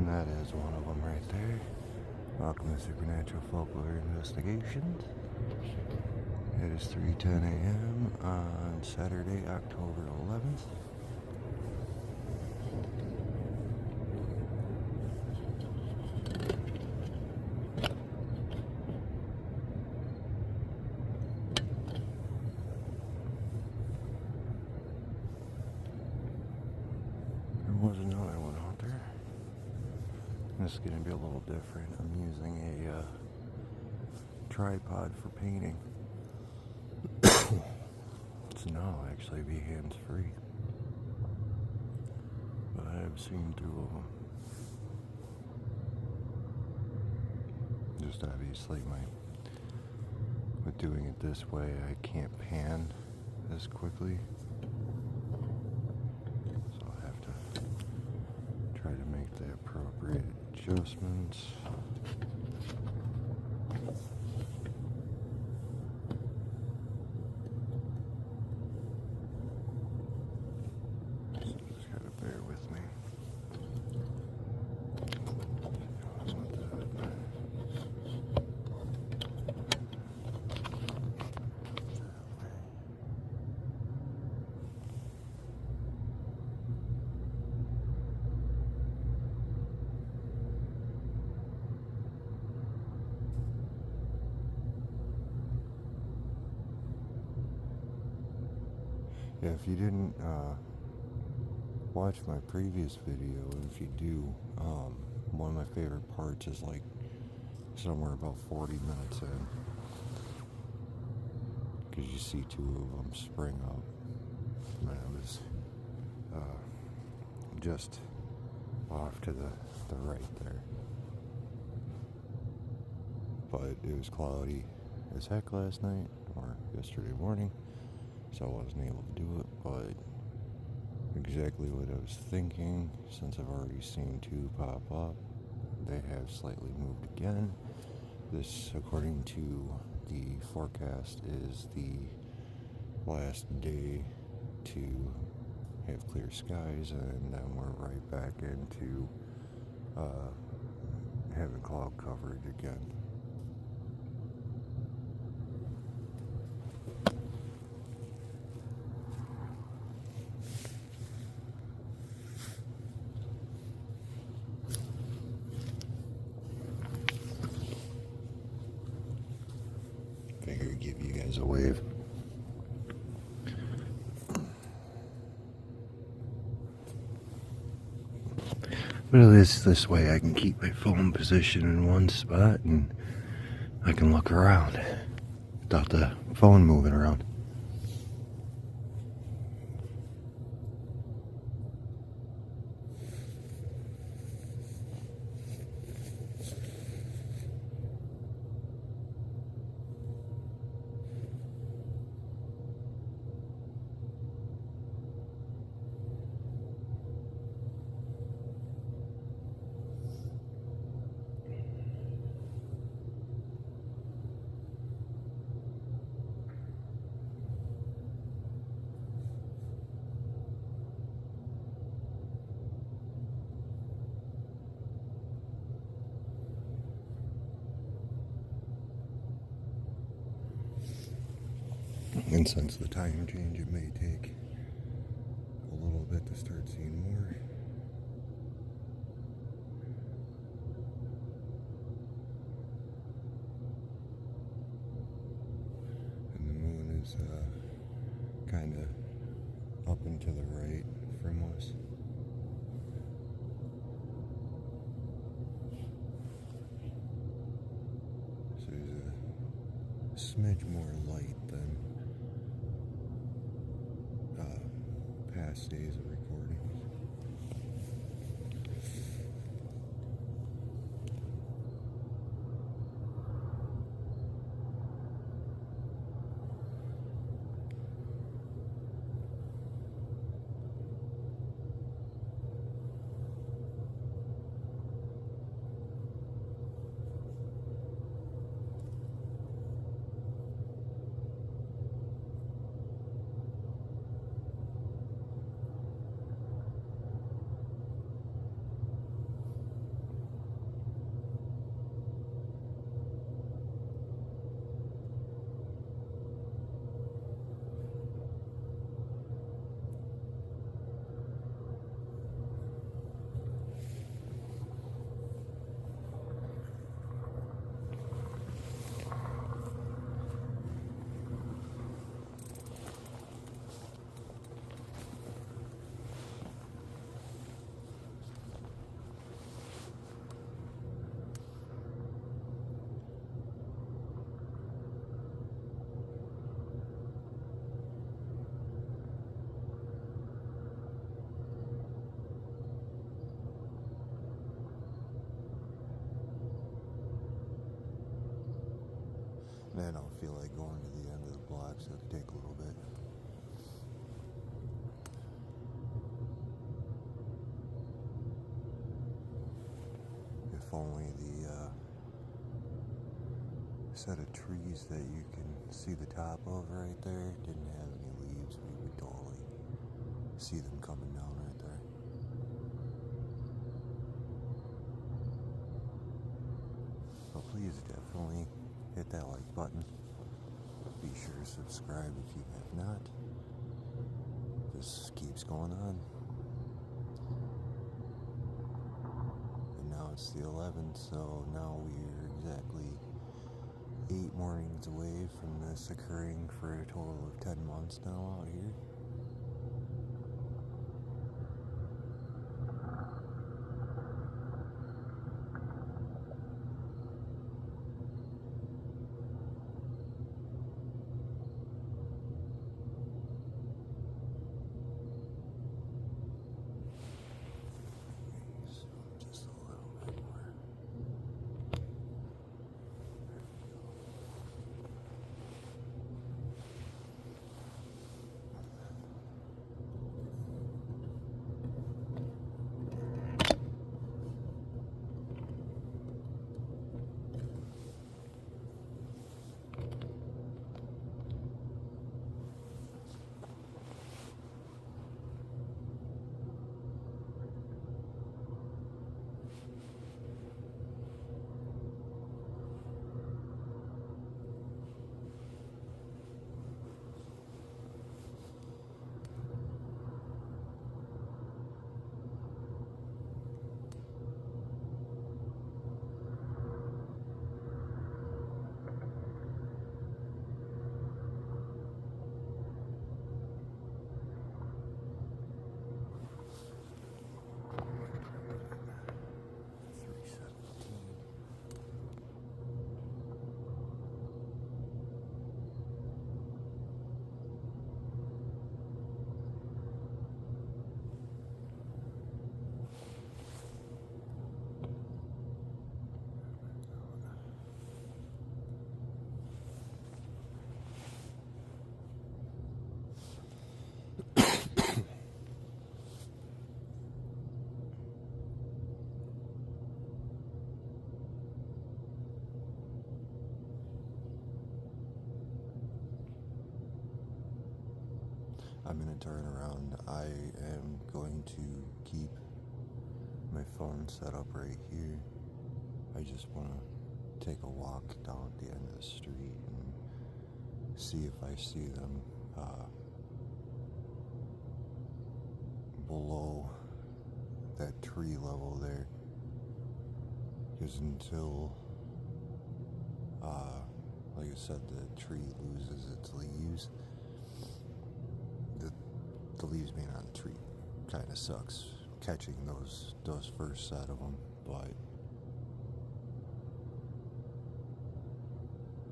And that is one of them right there. Welcome to Supernatural Folklore Investigations. It is 3:10 a.m. on Saturday, October 11th. There was another one out there. This is going to be a little different. I'm using a tripod for painting. So now I'll actually be hands-free. But I have seen two of them. Just obviously with doing it this way, I can't pan as quickly. So I'll have to try to make the appropriate adjustments. Yeah, if you didn't watch my previous video, and if you do, one of my favorite parts is like somewhere about 40 minutes in, because you see two of them spring up. And I was just off to the right there, but it was cloudy as heck last night or yesterday morning. So I wasn't able to do it, but exactly what I was thinking, since I've already seen two pop up, they have slightly moved again. This, according to the forecast, is the last day to have clear skies, and then we're right back into having cloud coverage again. Figured give you guys a wave. But at least this way I can keep my phone position in one spot and I can look around without the phone moving around. And since the time change, it may take a little bit to start seeing more. And the moon is kind of up and to the right from us. So there's a smidge more light than past days of recordings. so it'll take a little bit. If only the set of trees that you can see the top of right there didn't have any leaves, we would totally see them coming down right there. But please definitely hit that like button. Be sure to subscribe if you have not. This keeps going on. And now it's the 11th, so now we're exactly 8 mornings away from this occurring for a total of 10 months now out here. I'm going to turn around. I am going to keep my phone set up right here. I just want to take a walk down at the end of the street and see if I see them below that tree level there. Because until, like I said, the tree loses its leaves, the leaves being on the tree kind of sucks catching those first set of them, but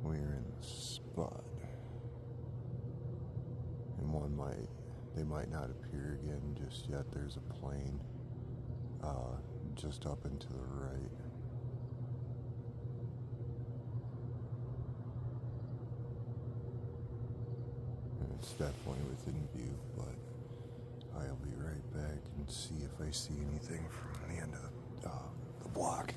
we're in the spot, and they might not appear again just yet. There's a plane just up and to the right. And it's definitely within view, but I'll be right back and see if I see anything from the end of the block.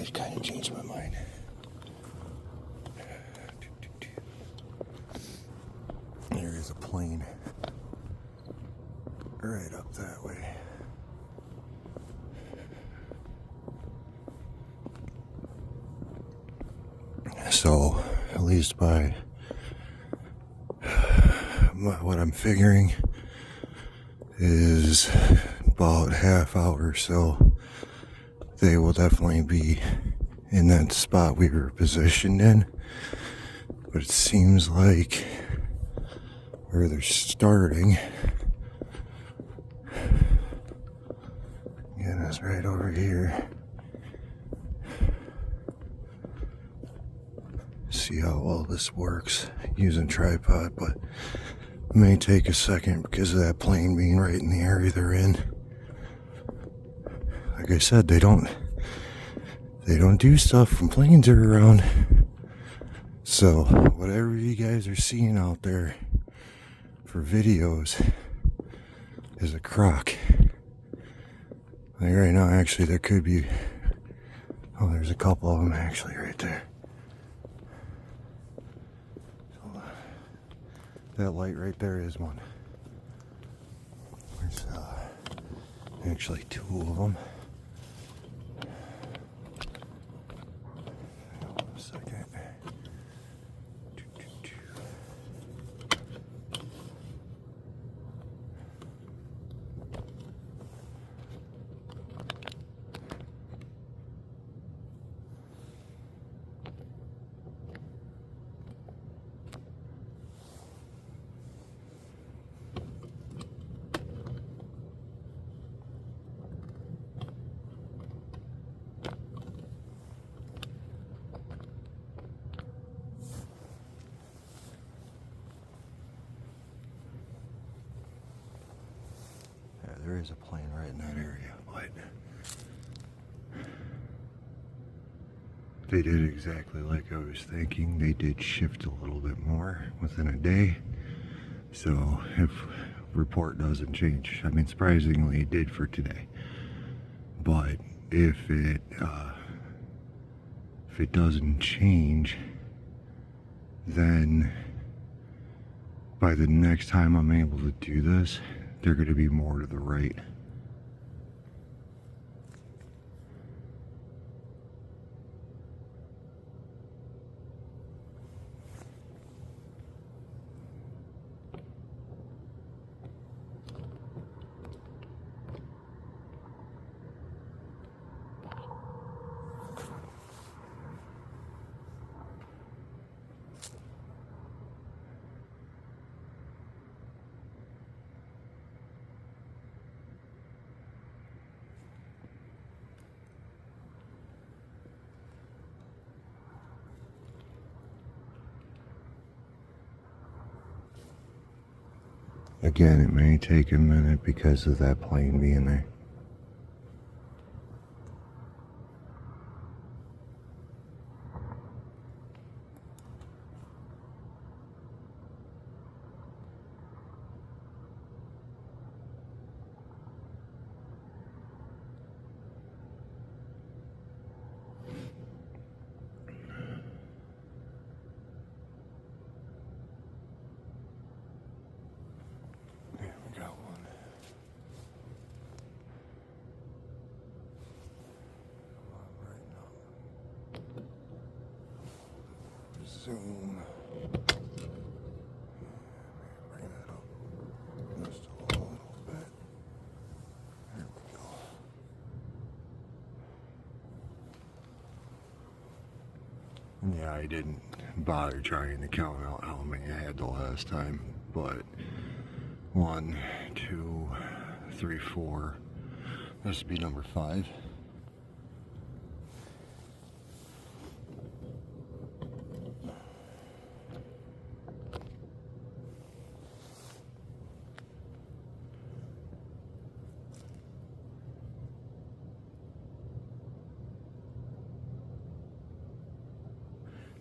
did kind of change my mind. There is a plane right up that way. So, at least by what I'm figuring is about half hour or so, they will definitely be in that spot we were positioned in. But it seems like where they're starting, again, is right over here. See how well this works using tripod, but it may take a second because of that plane being right in the area they're in. Like I said, they don't do stuff when planes are around. So whatever you guys are seeing out there for videos is a crock. Like right now, actually, there could be, oh, there's a couple of them actually right there. So, that light right there is one. There's actually two of them. Hold on a second. There is a plane right in that area, but they did exactly like I was thinking. They did shift a little bit more within a day. So if report doesn't change, I mean, surprisingly it did for today. But if it doesn't change, then by the next time I'm able to do this, they're going to be more to the right. Again, it may take a minute because of that plane being there. Zoom. Bring that up just a little bit. There we go. Yeah, I didn't bother trying to count out how many I had the last time, but 1, 2, 3, 4. This would be number 5.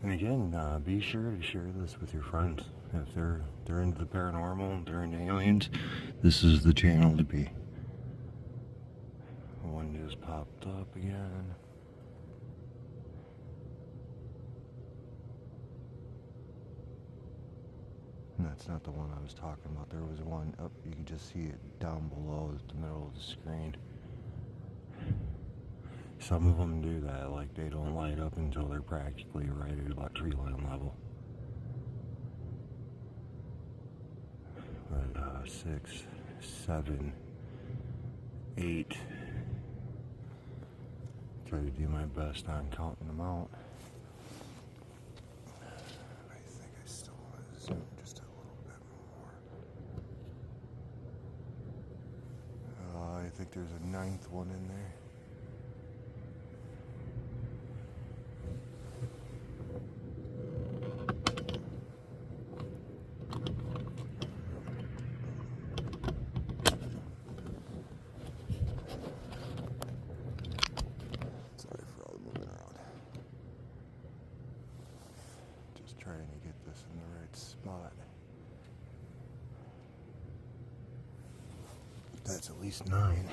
And again, be sure to share this with your friends. If they're into the paranormal, they're into aliens, this is the channel to be. One just popped up again. That's not the one I was talking about. There was one up, you can just see it down below the middle of the screen. Some of them do that, like they don't light up until they're practically right at about tree line level. But 6, 7, 8. Try to do my best on counting them out. I think I still want to zoom just a little bit more. I think there's a 9th one in there. Trying to get this in the right spot. That's at least 9.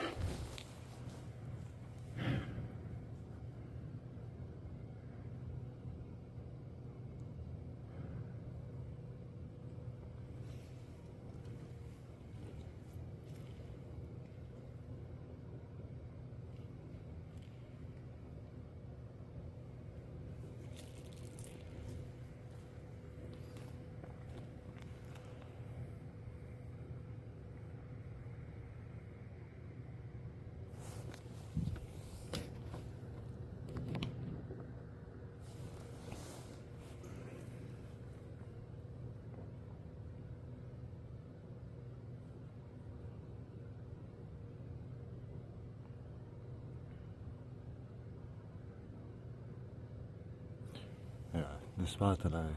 Yeah, the spot that I'm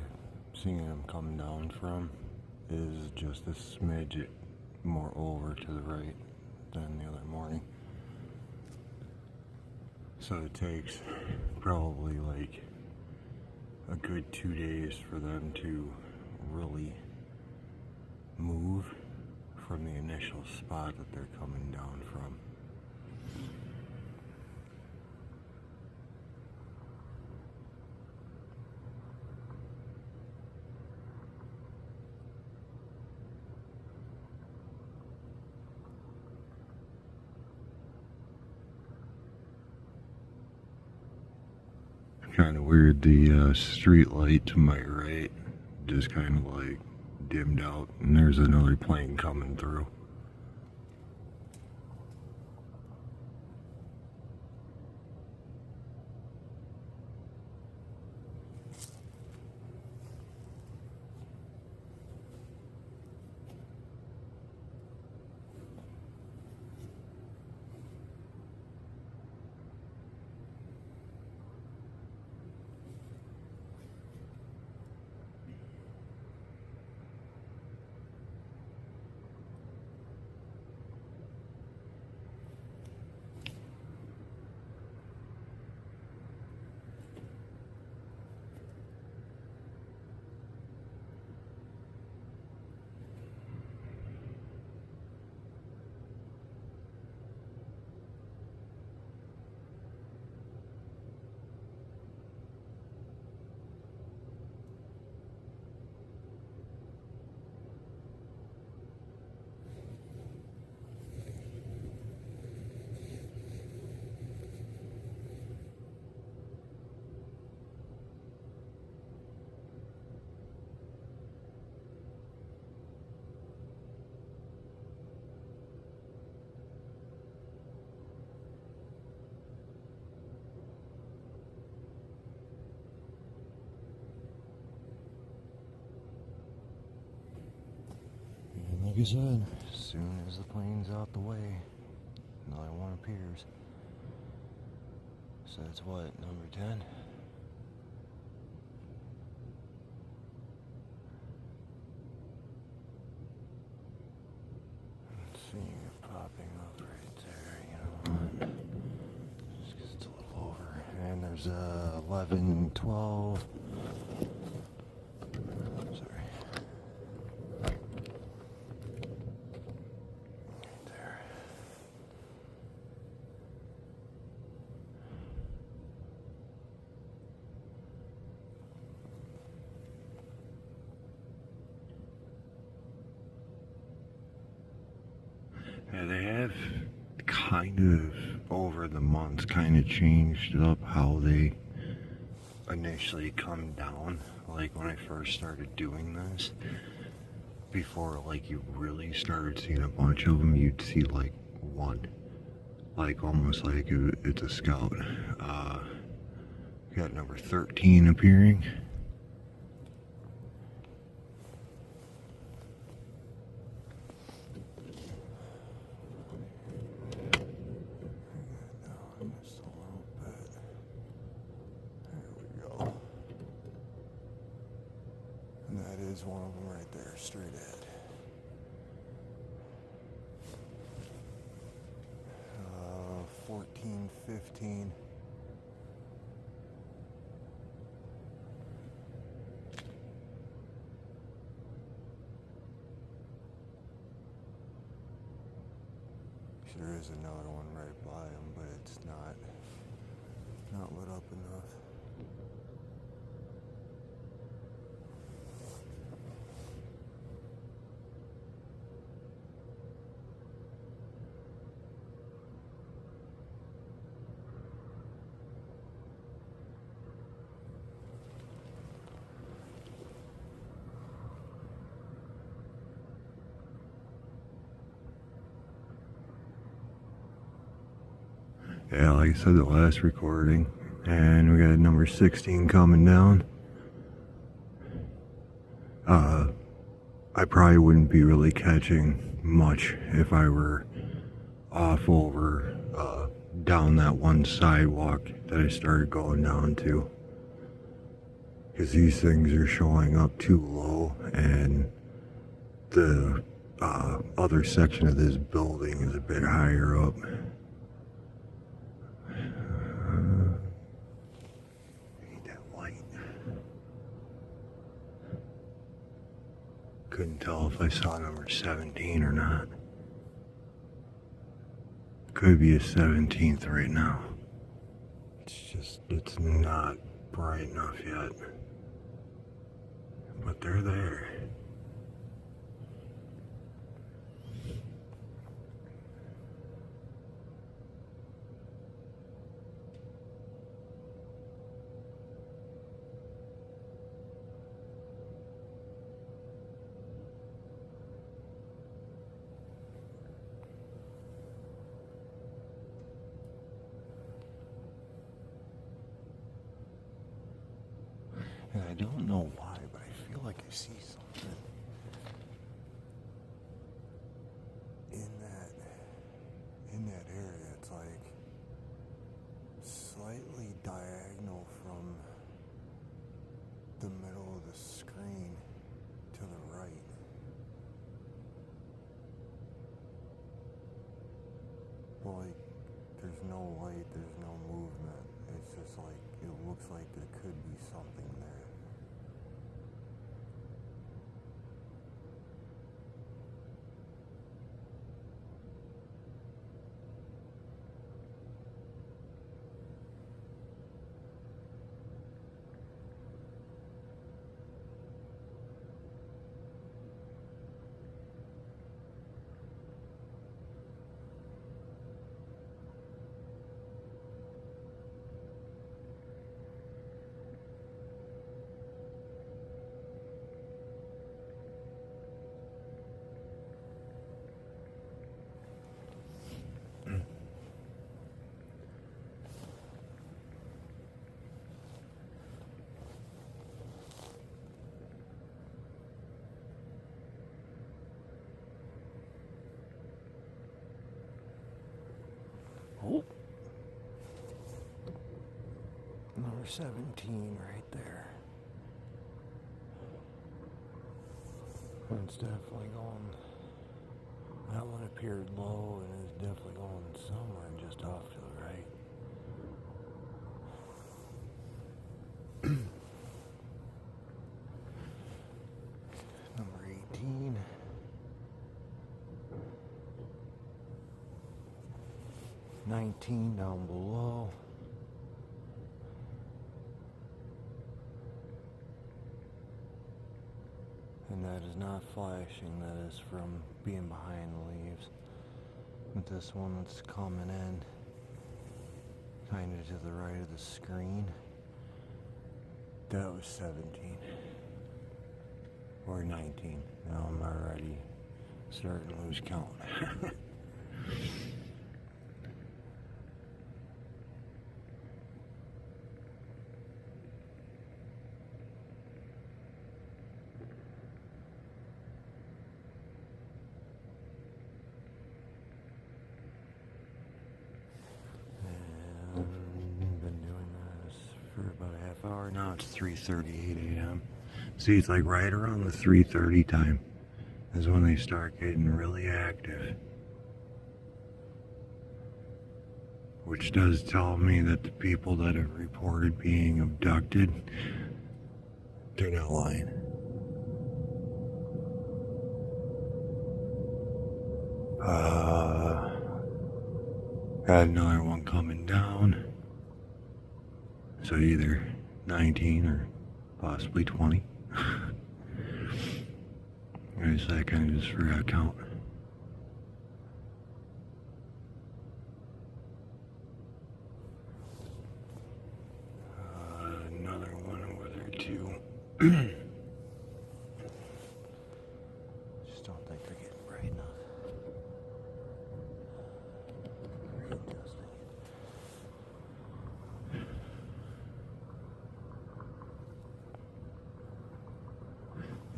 seeing him coming down from is just a smidge more over to the right than the other morning. So it takes probably like a good 2 days for them to really move from the initial spot that they're coming down from. Kind of weird, the street light to my right just kind of like dimmed out, and there's another plane coming through. Like I said, as soon as the plane's out the way, another one appears. So that's what, number 10? Let's see it popping up right there, you know what? Just 'cause it's a little over. And there's 11, 12. Yeah, they have kind of over the months kind of changed up how they initially come down. Like when I first started doing this, before like you really started seeing a bunch of them, you'd see like one, like almost like it's a scout. Got number 13 appearing. Is one of them right there, straight ahead. 14, 15. There is another one right by him, but it's not lit up enough. Yeah, like I said, the last recording, and we got number 16 coming down. I probably wouldn't be really catching much if I were off over down that one sidewalk that I started going down to, because these things are showing up too low, and the other section of this building is a bit higher up. Couldn't tell if I saw number 17 or not. Could be a 17th right now. It's not bright enough yet. But they're there. And I don't know why, but I feel like I see something in that area. It's like slightly diagonal from the middle of the screen to the right. Well, like, there's no light, there's no movement. It's just like, it looks like there could be something there. Oh. Number 17 right there. It's definitely going. That one appeared low and is definitely going somewhere just off to the right. Number 18. $19 down below. And that is not flashing, that is from being behind the leaves. With this one that's coming in kind of to the right of the screen, that was 17 or 19. Now I'm already starting to lose count. Been doing this for about a half hour now. It's 3:38 a.m. See, it's like right around the 3:30 time is when they start getting really active, which does tell me that the people that have reported being abducted, they're not lying. Got another one coming down. So either 19 or possibly 20. I guess I kind of just forgot to count. Another one over there too. Just don't think they're getting bright enough.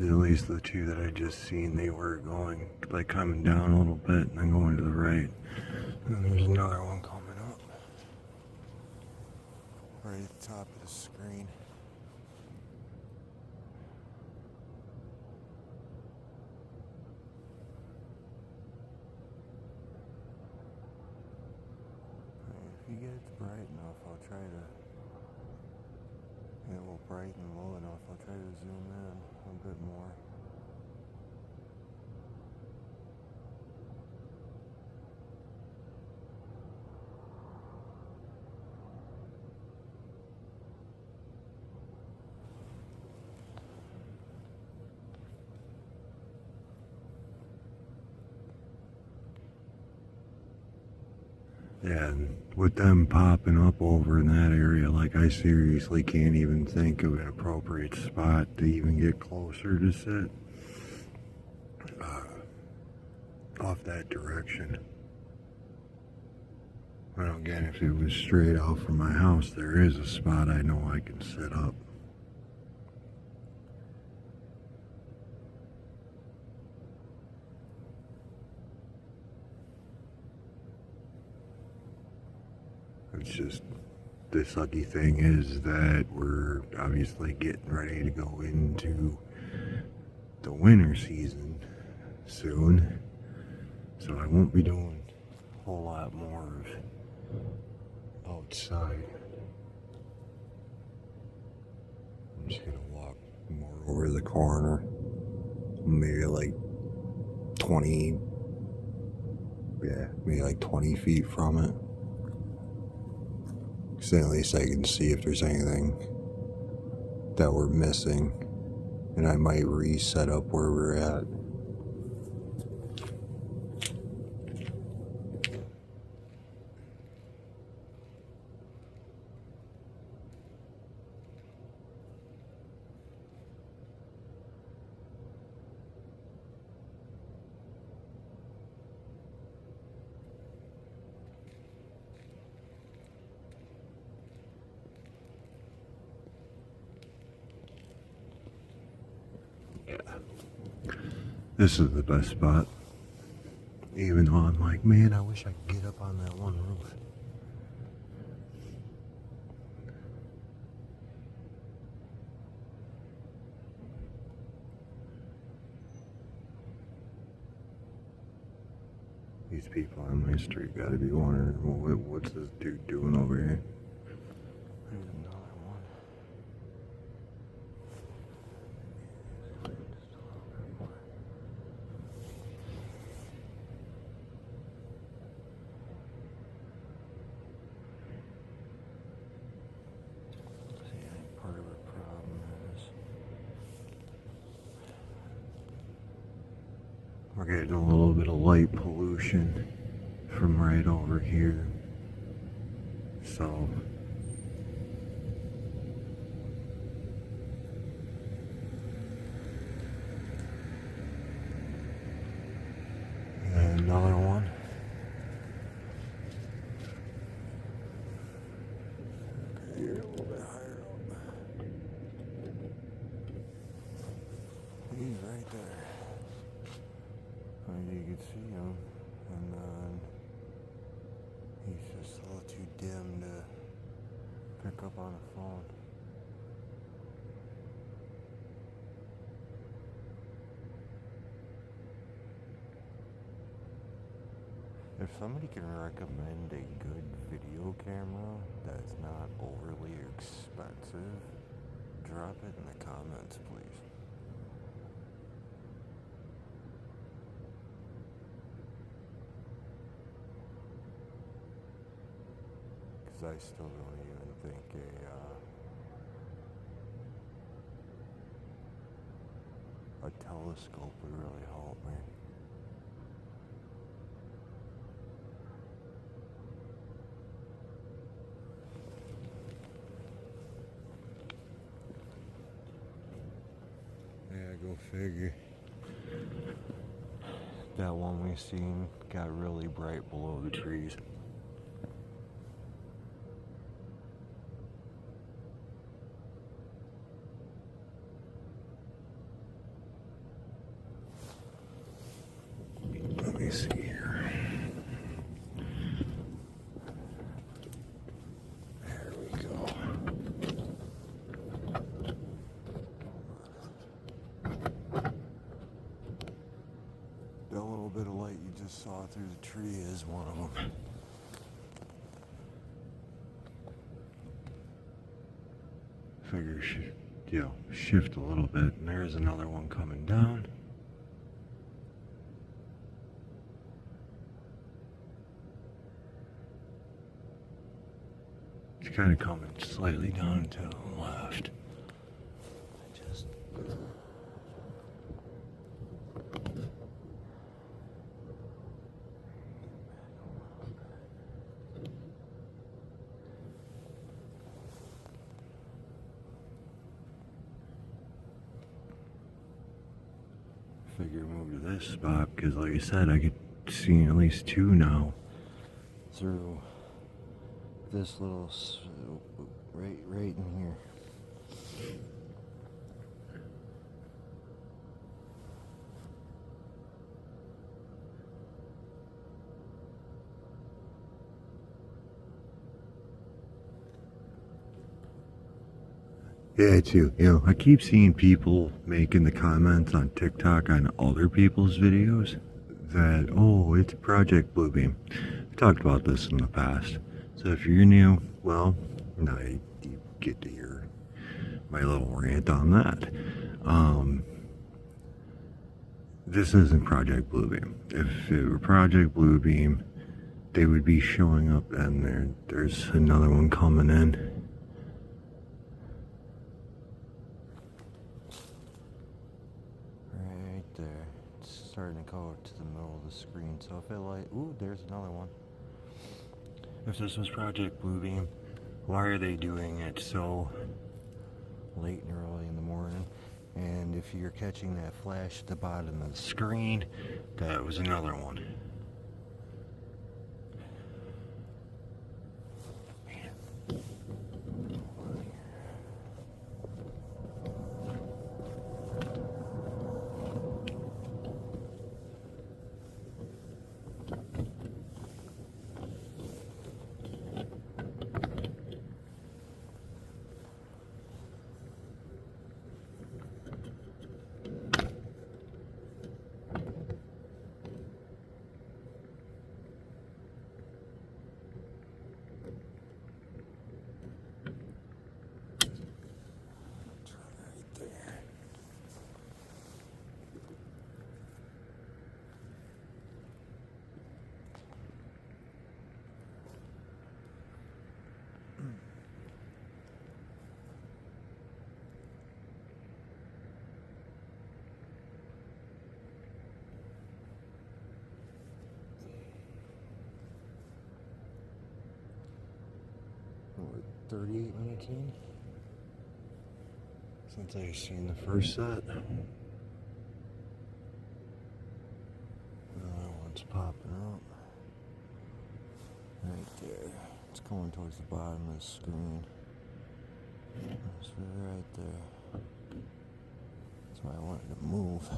At least the two that I just seen, they were going, like coming down a little bit and then going to the right. And there's another one coming up. Right at the top of the screen. If you get it bright enough, I'll try to, it will brighten low enough, I'll try to zoom in a bit more. Yeah, and with them popping up over in that area, like I seriously can't even think of an appropriate spot to even get closer to sit off that direction. Well, again, if it was straight out from my house, there is a spot I know I can sit up. It's just, the sucky thing is that we're obviously getting ready to go into the winter season soon, so I won't be doing a whole lot more of outside. I'm just gonna walk more over the corner, maybe like 20, maybe like 20 feet from it. So at least I can see if there's anything that we're missing, and I might reset up where we're at. This is the best spot. Even though I'm like, man, I wish I could get up on that one roof. These people on my street gotta be wondering, well, what's this dude doing over here? There's another one. We're getting a little bit of light pollution from right over here. So and another one. Okay, you're a little bit higher up. He's right there. You can see him, and then he's just a little too dim to pick up on a phone. If somebody can recommend a good video camera that's not overly expensive, drop it in the comments, please. Because I still don't even think a telescope would really help me. Yeah, go figure. That one we seen got really bright below the trees. Let me see here. There we go. That little bit of light you just saw through the tree is one of them. Figure shift a little bit, and there's another one coming down. It's kind of coming slightly down to the left. Figure move to this spot because, like I said, I could see at least two now through this little right in here. Yeah, too. I keep seeing people making the comments on TikTok on other people's videos that, oh, it's Project Bluebeam. I've talked about this in the past. So if you're new, well, now you get to hear my little rant on that. This isn't Project Bluebeam. If it were Project Bluebeam, they would be showing up, and there's another one coming in. There, it's starting to go to the middle of the screen. So if it ooh, there's another one. If this was Project Bluebeam, why are they doing it so late and early in the morning? And if you're catching that flash at the bottom of the screen, that was another one. 38 minutes in since I've seen the first set. Another one's popping up right there. It's going towards the bottom of the screen. It's right there. That's why I wanted to move.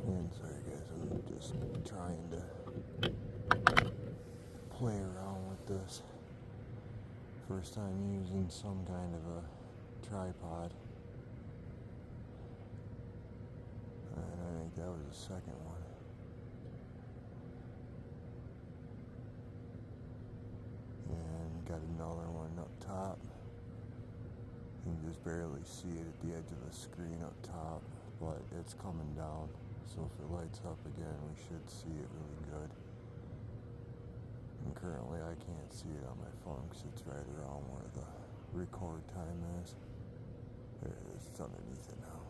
And sorry guys, I'm just trying to play around with this. First time using some kind of a tripod. And I think that was the second one. And got another one up top. You can just barely see it at the edge of the screen up top, but it's coming down. So if it lights up again, we should see it really good. And currently I can't see it on my phone because it's right around where the record time is. There it is, it's underneath it now.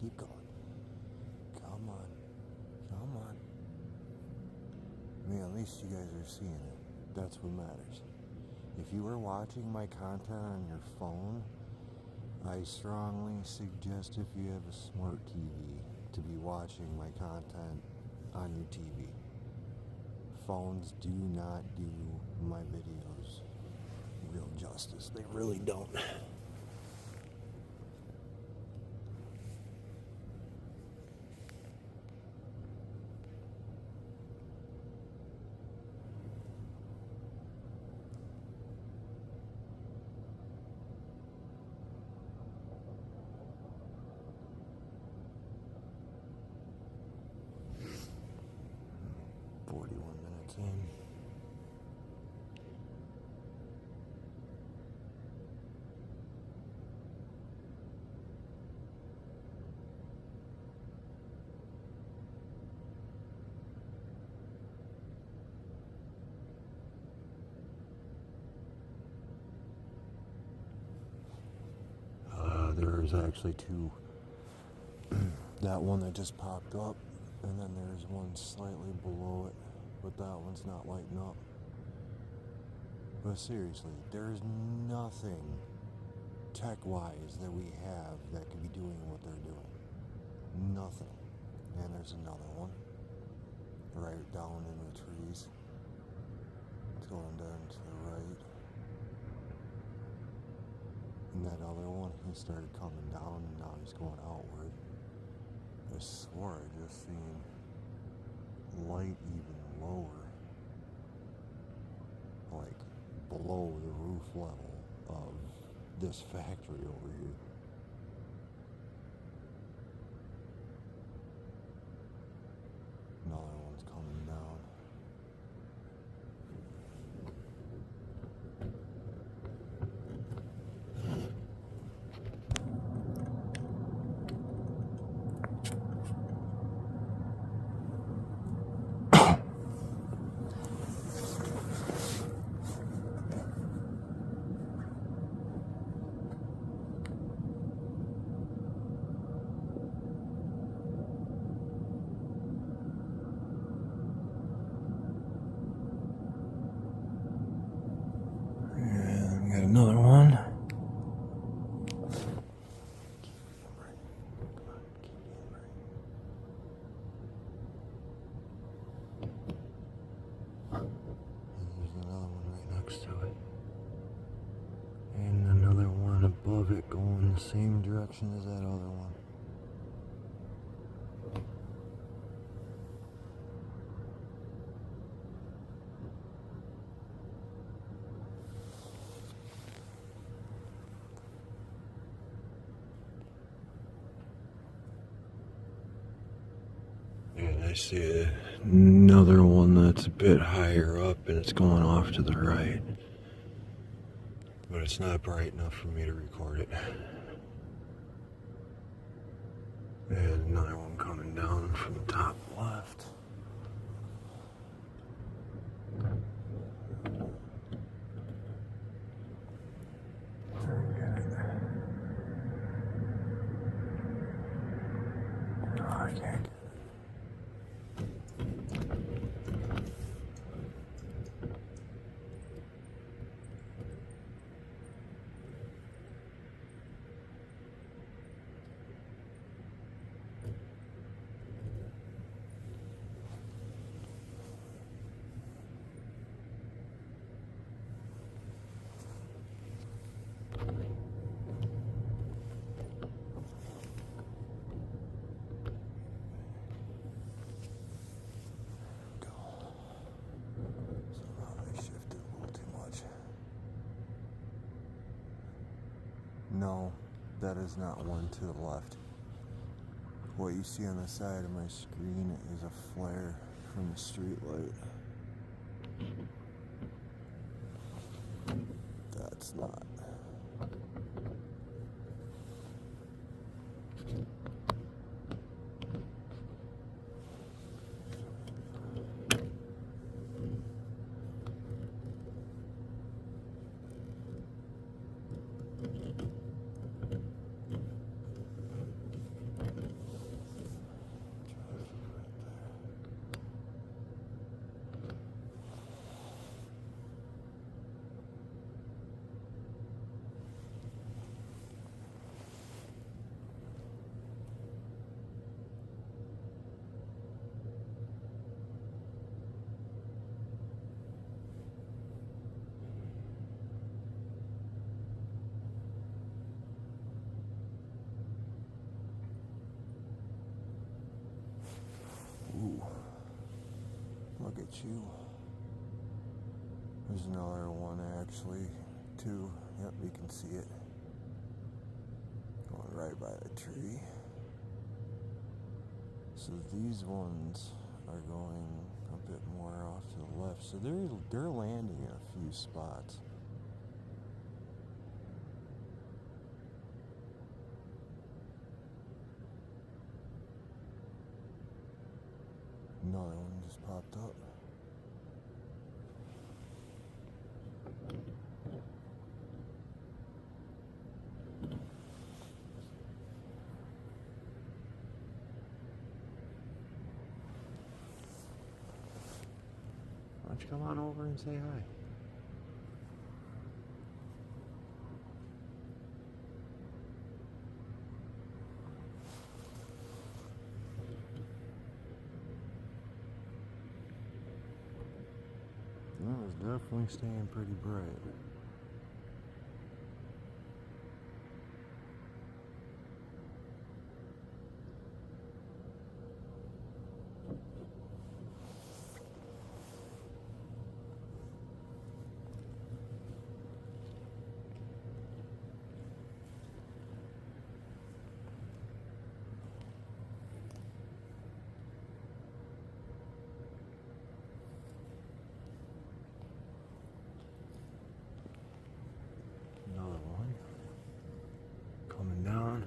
Keep going. Come on. Come on. I mean, at least you guys are seeing it. That's what matters. If you are watching my content on your phone, I strongly suggest if you have a smart TV to be watching my content on your TV. Phones do not do my videos real justice. They really don't. There's actually two. That one that just popped up, and then there's one slightly below it, but that one's not lighting up. But seriously, there's nothing tech-wise that we have that could be doing what they're doing. Nothing. And there's another one right down in the trees. It's going down to the right. And that other one, he started coming down and now he's going outward. I swore I just seen light even lower, like below the roof level of this factory over here. Another one's coming down. Got another one. There's another one right next to it. And another one above it going the same direction as that other one. I see another one that's a bit higher up and it's going off to the right. But it's not bright enough for me to record it. And another one coming down from the top left. I can't get it. No, that is not one to the left. What you see on the side of my screen is a flare from the street light. That's not. Ooh, look at you. There's another one actually, too. Yep, you can see it. Going right by the tree. So these ones are going a bit more off to the left. So they're landing in a few spots. Another one just popped up. Why don't you come on over and say hi? No, it's definitely staying pretty bright. Another one coming down.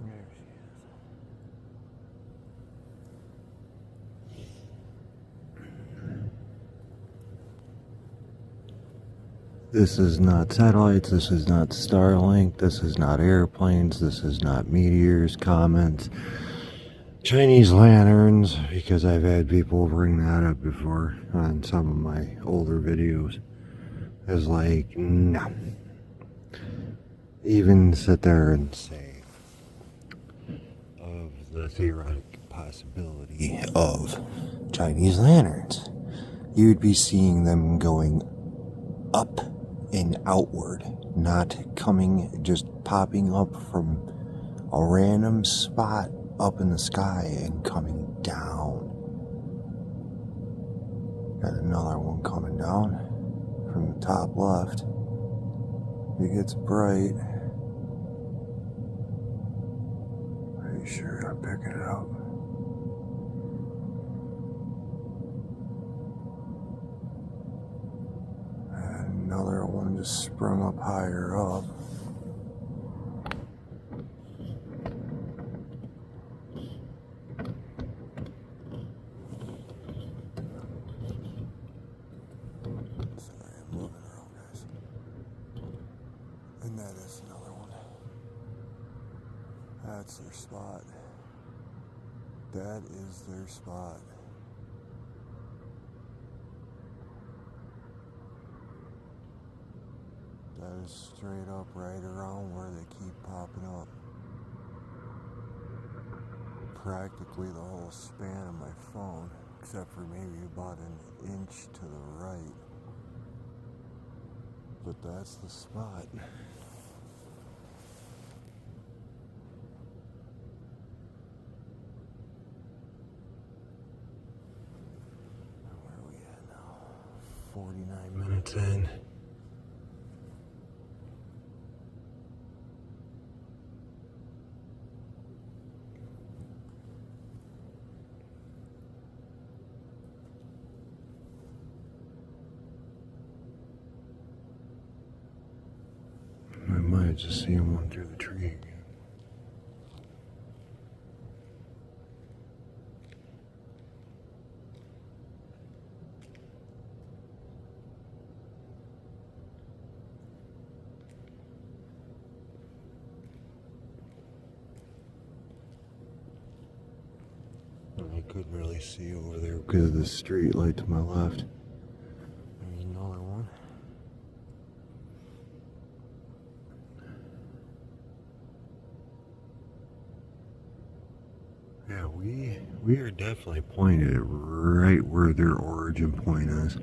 There she is. This is not satellites, this is not Starlink, this is not airplanes, this is not meteors, comets, Chinese lanterns, because I've had people bring that up before on some of my older videos. It's like, no. Even sit there and say of the theoretic possibility of Chinese lanterns, you'd be seeing them going up and outward, not coming, just popping up from a random spot up in the sky and coming down. Got another one coming down from the top left. it gets bright. Pretty sure I'm picking it up. And another one just sprung up higher up. Sorry, I'm moving around, guys. And that is another one. That's their spot. That is their spot. That is straight up right around where they keep popping up. Practically the whole span of my phone, except for maybe about an inch to the right. But that's the spot. Where are we at now? 49 minutes in. I might just see him one through the tree again. I couldn't really see over there because of the street light to my left. There's another one. Yeah, we are definitely pointed right where their origin point is.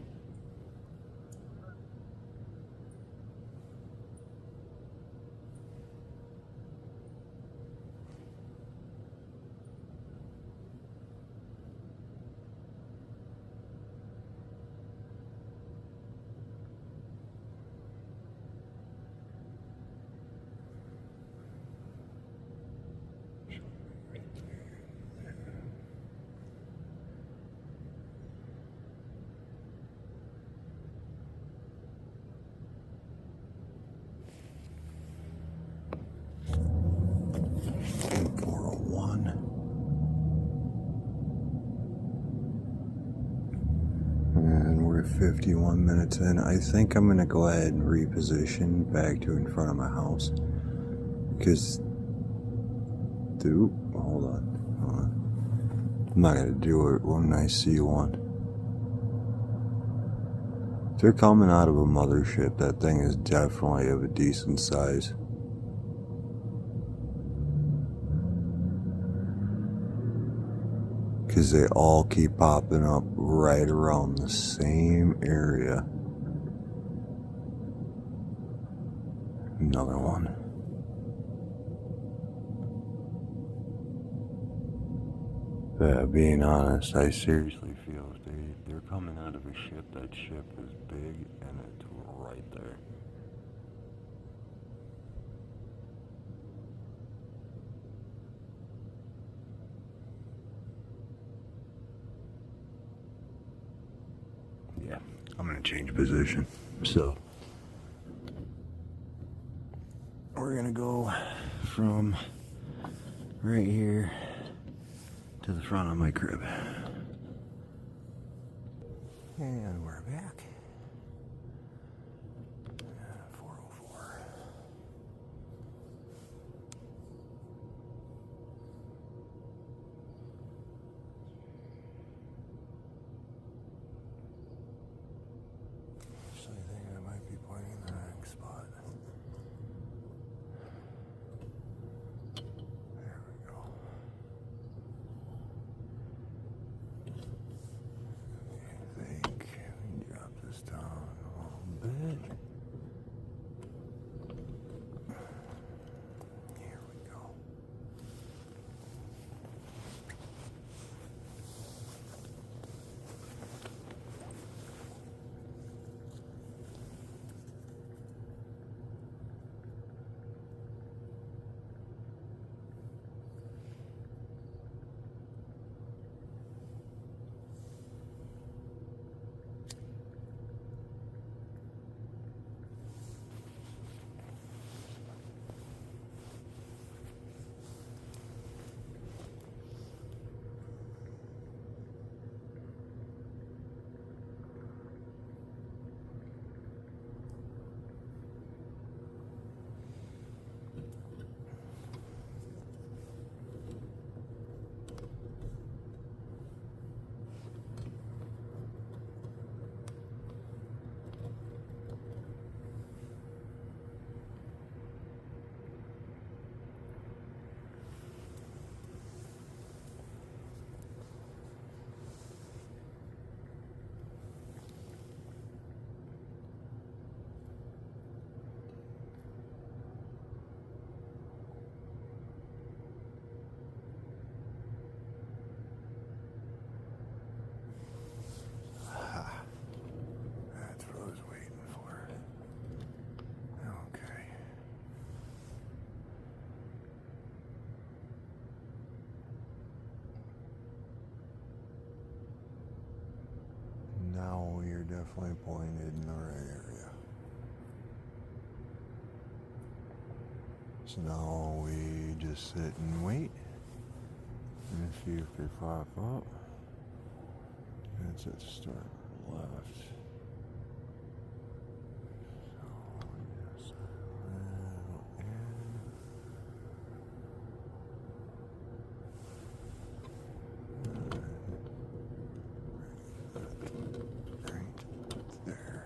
And we're 51 minutes in. I think I'm gonna go ahead and reposition back to in front of my house because, dude, hold on. I'm not gonna do it when I see one. If they're coming out of a mothership, that thing is definitely of a decent size. Because they all keep popping up right around the same area. Another one. Being honest, I seriously feel if they're coming out of a ship, that ship is big and it's right there. Yeah, I'm gonna change position. So we're gonna go from right here to the front of my crib. And we're back. 404. So I think I might be pointing in the wrong spot. There we go. I think we can drop definitely pointed in the right area. So now we just sit and wait and see if they pop up. That's it, start left. So just a little in. Right there.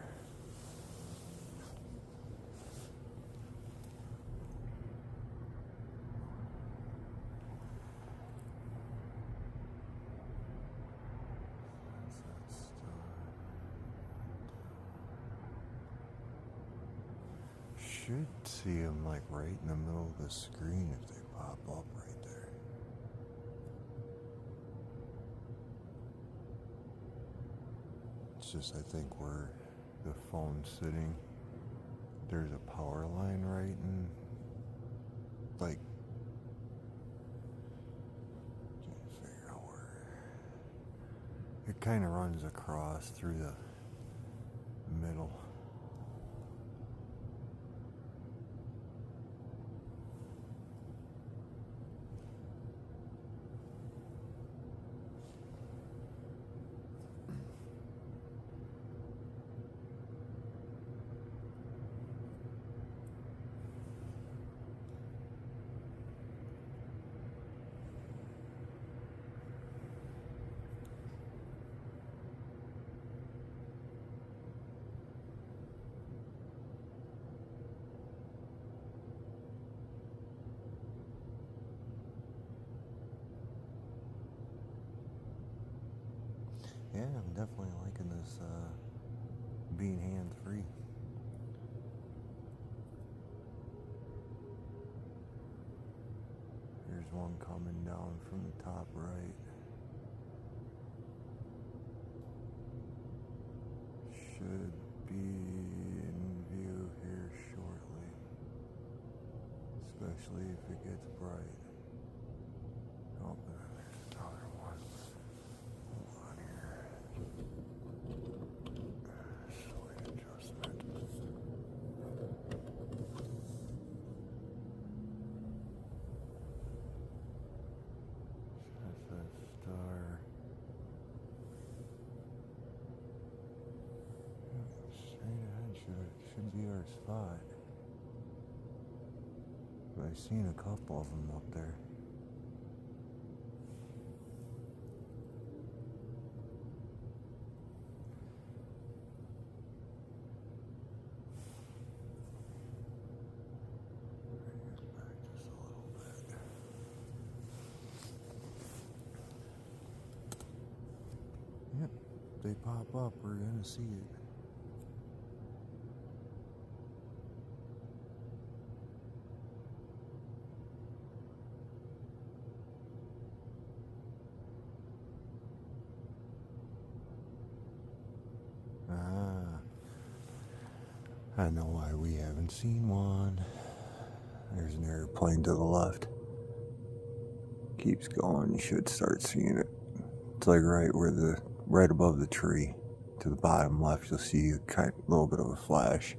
Should see them like right in the middle of the screen if they pop up right there. It's just I think where the phone's sitting, there's a power line right in, like, trying to figure out where it kind of runs across through the middle. Yeah, I'm definitely liking this being hands-free. There's one coming down from the top right. Should be in view here shortly, especially if it gets bright. Oh, there's another one. Hold on here. Slight adjustment. That's that star. Straight ahead should be our spot. But I've seen a couple of them up there. Yep, if they pop up, we're gonna see it. I know why we haven't seen one. There's an airplane to the left. Keeps going, you should start seeing it. It's like right above the tree. To the bottom left, you'll see a little bit of a flash.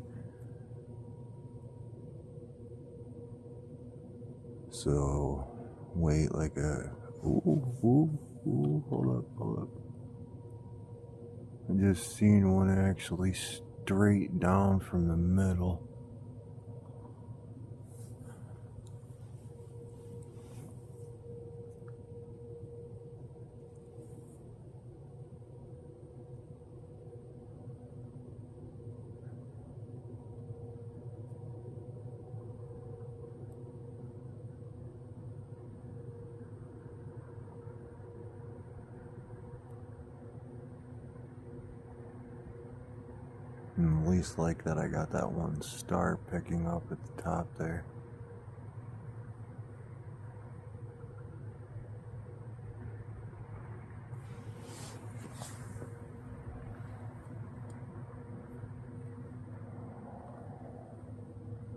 So, wait like a, hold up. I just seen one actually straight down from the middle. And at least like that I got that one star picking up at the top there.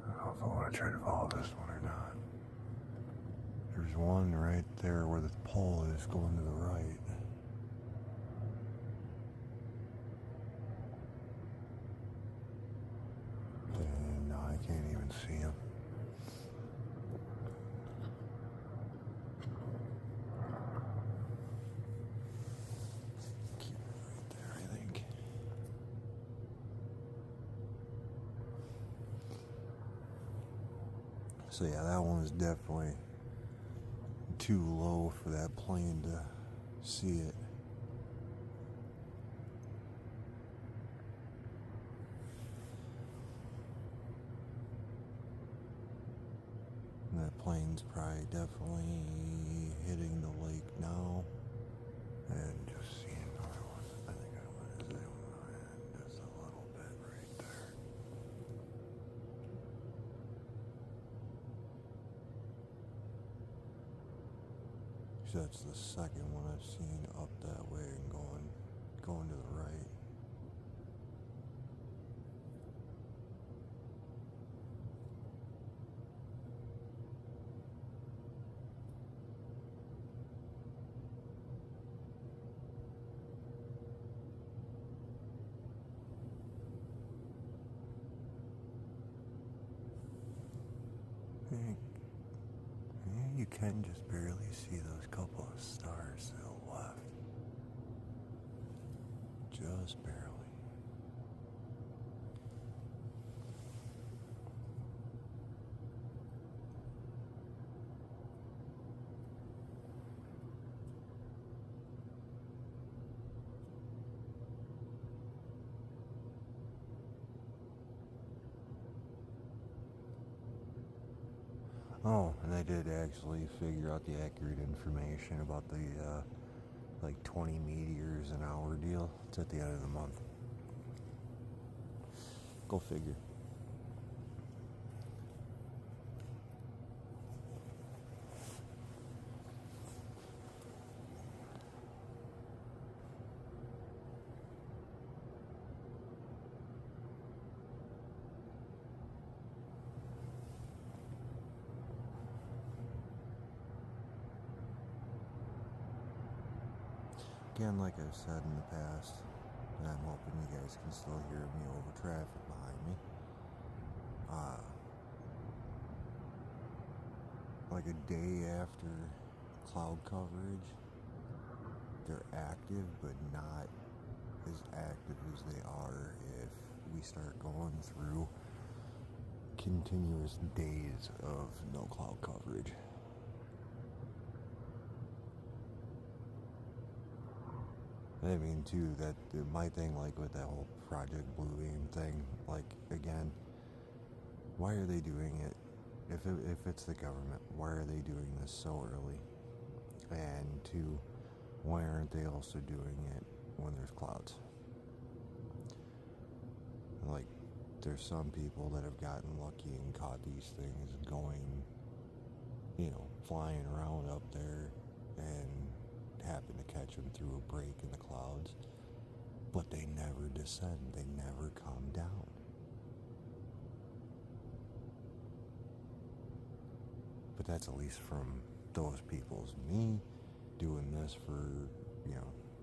I don't know if I want to try to follow this one or not. There's one right there where the pole is going to the right. see him. Keep it right there, I think. So yeah, that one was definitely too low for that plane to see it. And that plane's probably definitely hitting the lake now. And just seeing another one. I think I want to zoom in just a little bit right there. So that's the second one I've seen up that way and going to the right. You can just barely see those couple of stars to the left. Just barely. Oh, and I did actually figure out the accurate information about the like 20 meteors an hour deal. It's at the end of the month. Go figure. Again, like I've said in the past, and I'm hoping you guys can still hear me over traffic behind me. Like a day after cloud coverage, they're active, but not as active as they are if we start going through continuous days of no cloud coverage. I mean, too, that my thing, like with that whole Project Bluebeam thing, like, again, why are they doing it? If it's the government, why are they doing this so early? And two, why aren't they also doing it when there's clouds? Like, there's some people that have gotten lucky and caught these things going, flying around up there and happen to catch them through a break in the clouds, but they never descend, they never come down. But that's at least from those people's. Me doing this for,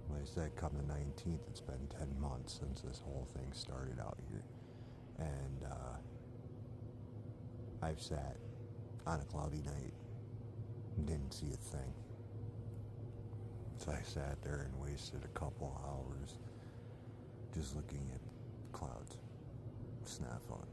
like I said, come the 19th, it's been 10 months since this whole thing started out here. And I've sat on a cloudy night and didn't see a thing. So I sat there and wasted a couple hours just looking at clouds. It's not fun.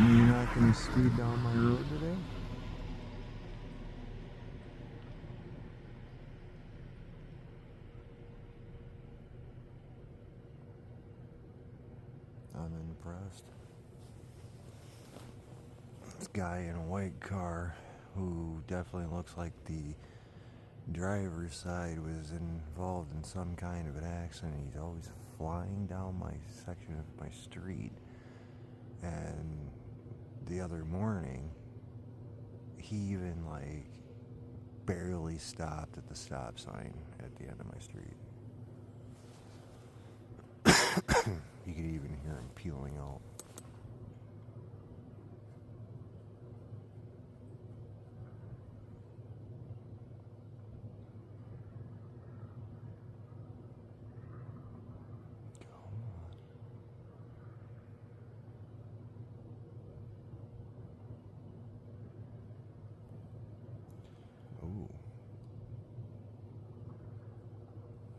You're not going to speed down my road today? I'm impressed. This guy in a white car who definitely looks like the driver's side was involved in some kind of an accident. He's always flying down my section of my street. And the other morning, he even barely stopped at the stop sign at the end of my street. You could even hear him peeling out.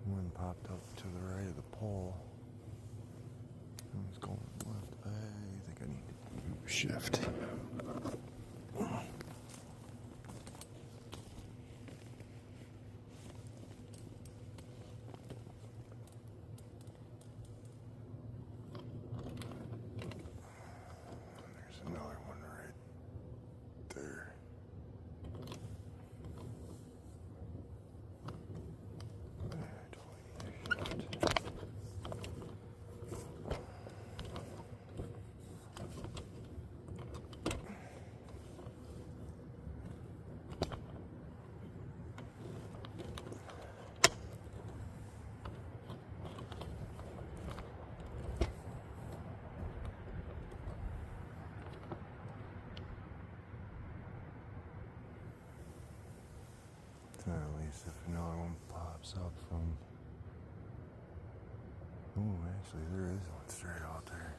One popped up to the right of the pole. I was going left. I think I need to shift. There's another one right there. At least if another one pops up from... Ooh, actually there is one straight out there.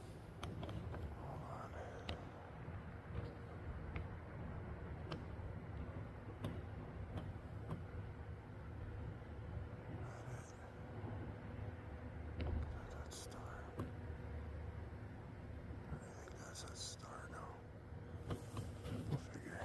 Hold on. That star. I think that's a star now. We'll figure.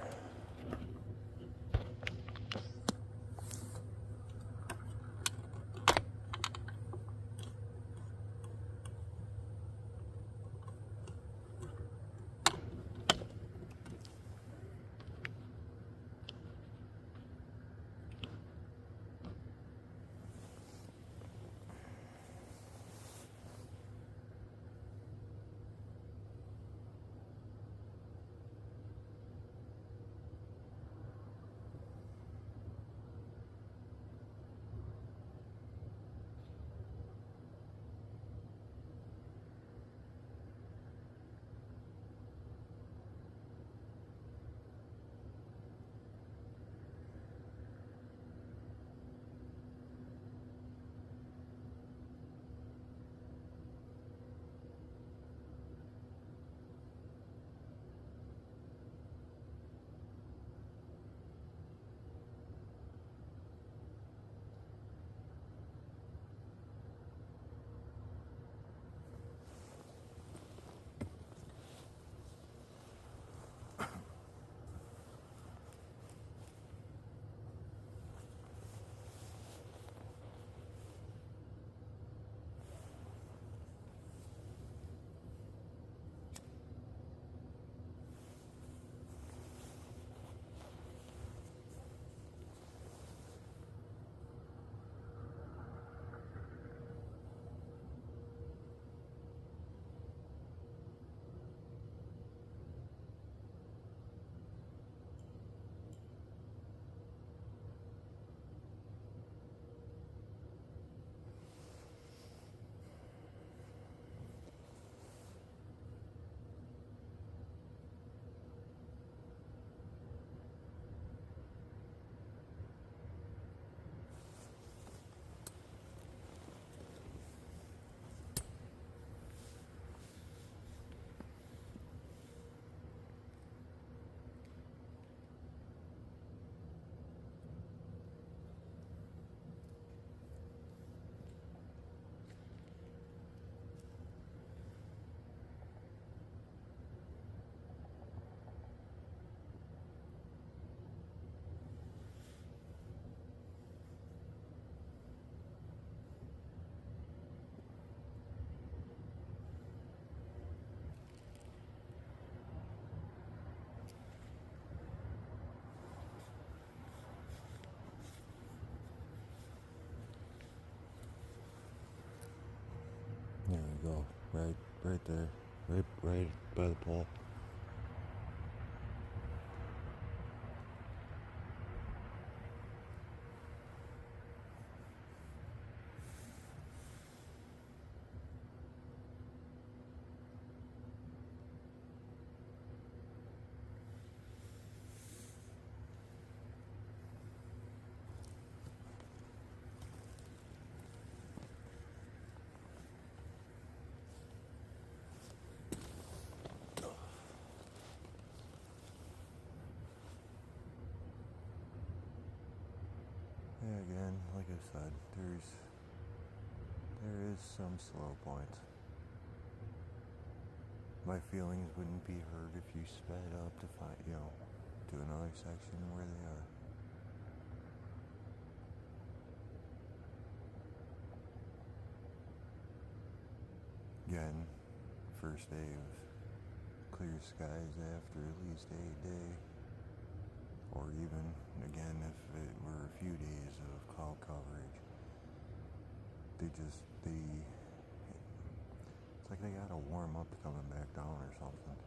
we go. Right there. Right by the pole. Yeah, again, like I said, there is some slow points. My feelings wouldn't be hurt if you sped up to find, to another section where they are. Again, first day of clear skies after at least a day, or even, again, if it were a few days of cloud coverage. It's like they gotta warm up coming back down or something.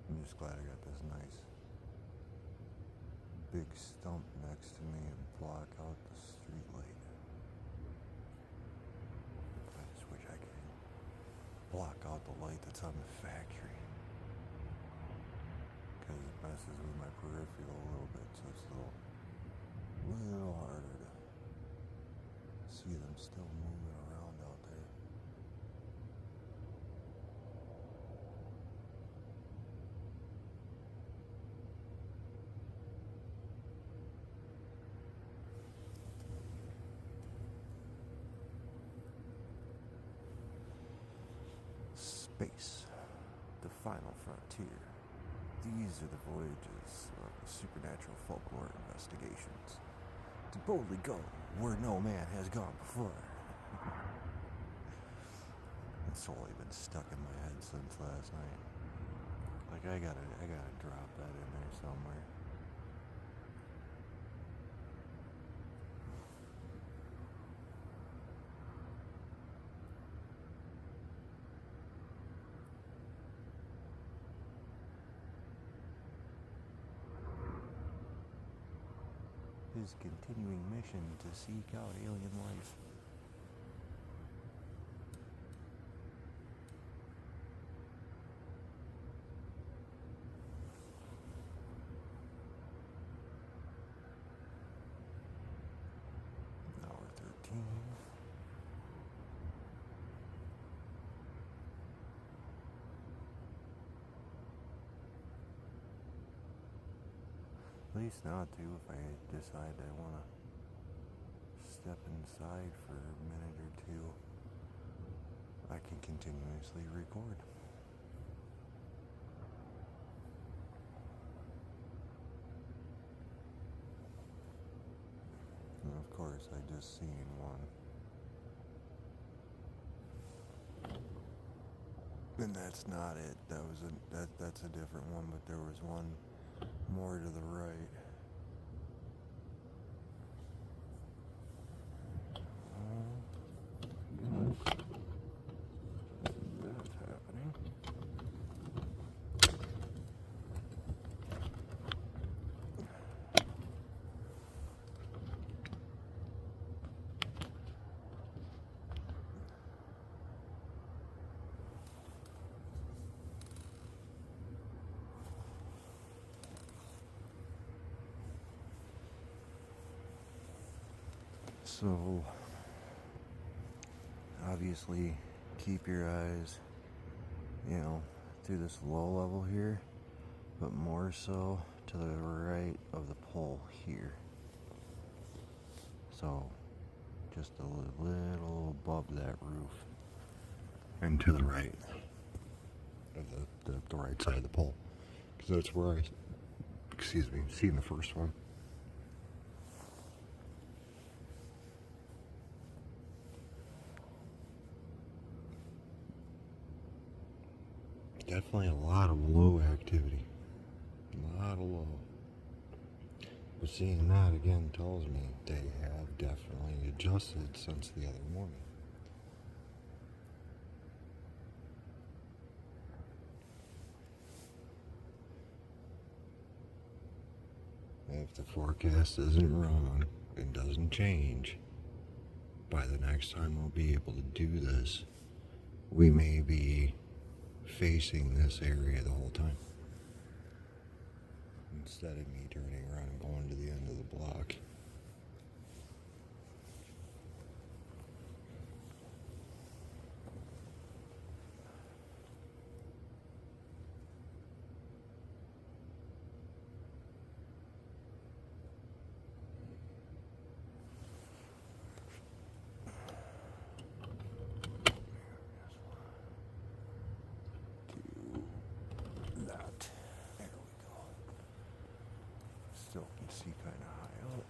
I'm just glad I got this nice big stump next to me and block out the street light. I just wish I could block out the light that's on the factory, because it messes with my peripheral a little bit, so it's a little harder to see them still moving around out there. Space, the final frontier. These are the voyages of supernatural folklore investigations. To boldly go where no man has gone before. It's totally been stuck in my head since last night. Like I gotta drop that in there somewhere. His continuing mission to seek out alien life. Hour 13. At least not to if I decide I want to step inside for a minute or two. I can continuously record. And of course, I just seen one. And that's not it. That's a different one, but there was one more to the right. That's happening. So, obviously, keep your eyes, through this low level here, but more so to the right of the pole here. So, just a little above that roof, and to the right of the right side of the pole, because that's where I, seen the first one. Definitely a lot of low activity. A lot of low. But seeing that again tells me they have definitely adjusted since the other morning. If the forecast isn't wrong and doesn't change, by the next time we'll be able to do this, we may be facing this area the whole time. Instead of me turning around and going to the end of the block. Still can see kind of high up.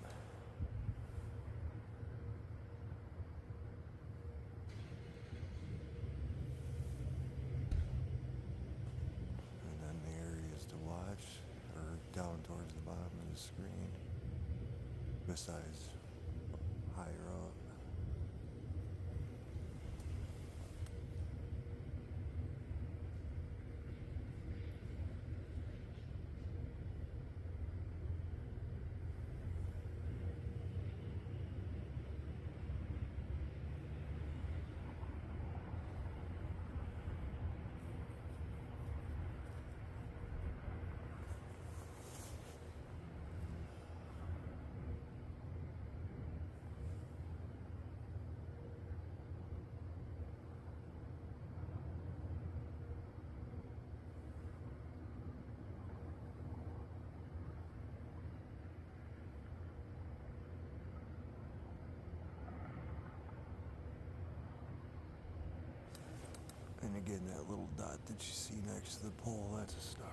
And then the areas to watch are down towards the bottom of the screen. Besides higher up. And again, that little dot that you see next to the pole, that's a star.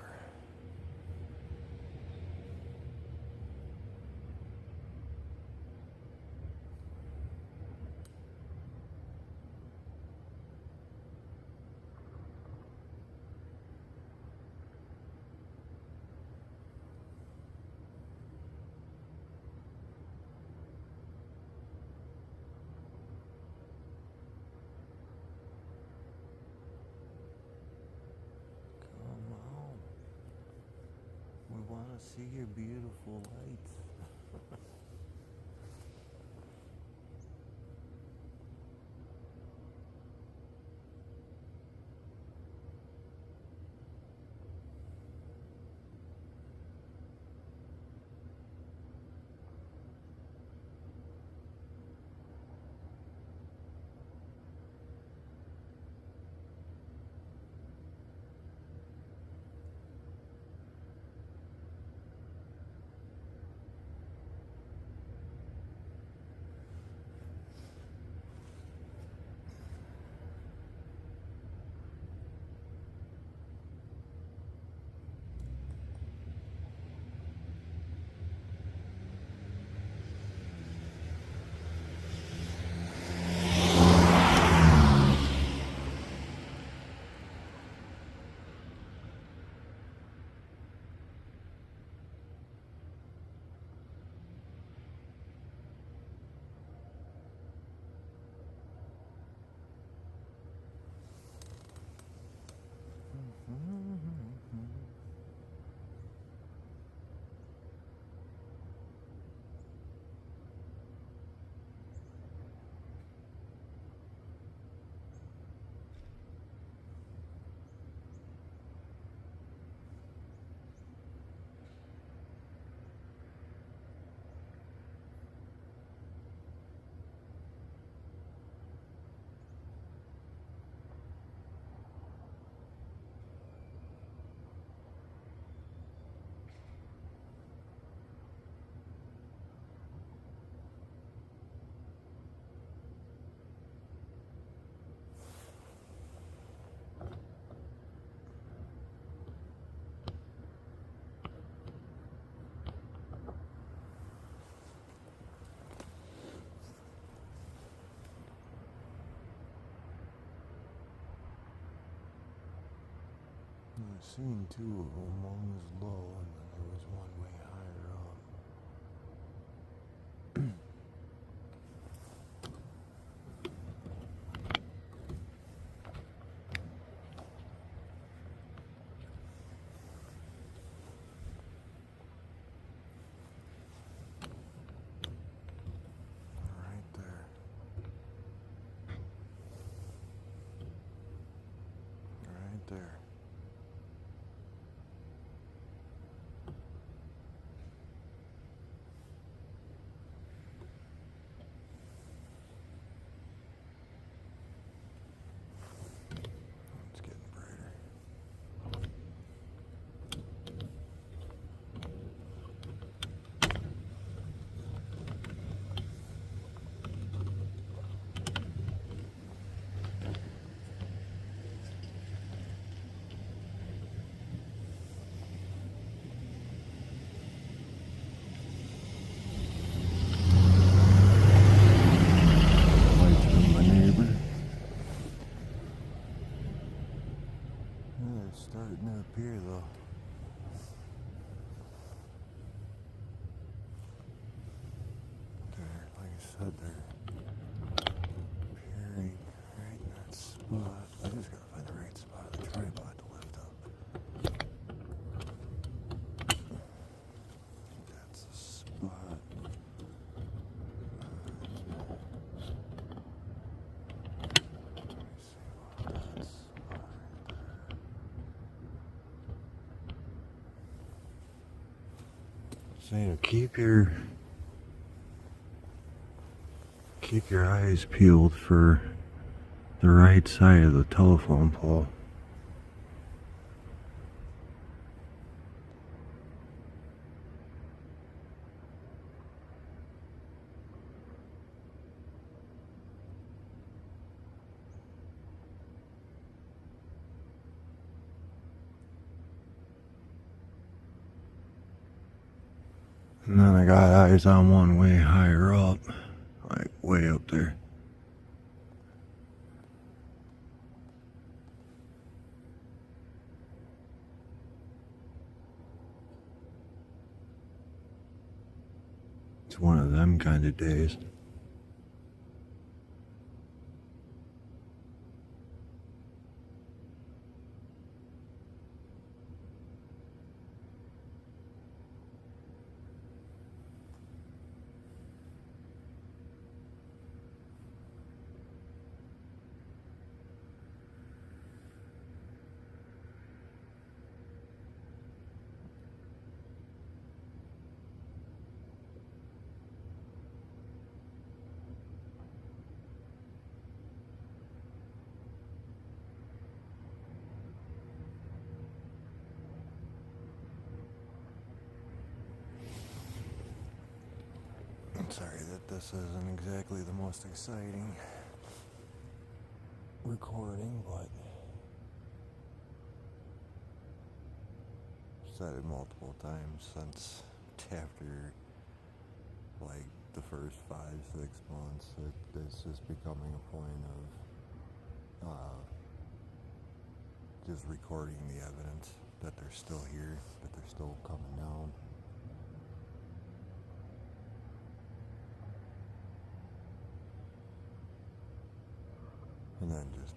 We want to see your beautiful lights. I've seen two of them. One was low, and then there was one way higher up. Right there. Right there. It's getting brighter. Lights from my neighbor. They're starting to appear though. They're, like I said, they're appearing right in that spot. I just gotta find the right spot of the tripod to lift up. That's the spot. So keep your eyes peeled for the right side of the telephone pole. And then I got eyes on one way higher up, like way up there. It's one of them kind of days. I'm sorry that this isn't exactly the most exciting recording, but I've said it multiple times since after like the first 5-6 months. It's just becoming a point of just recording the evidence that they're still here, that they're still coming down. And then just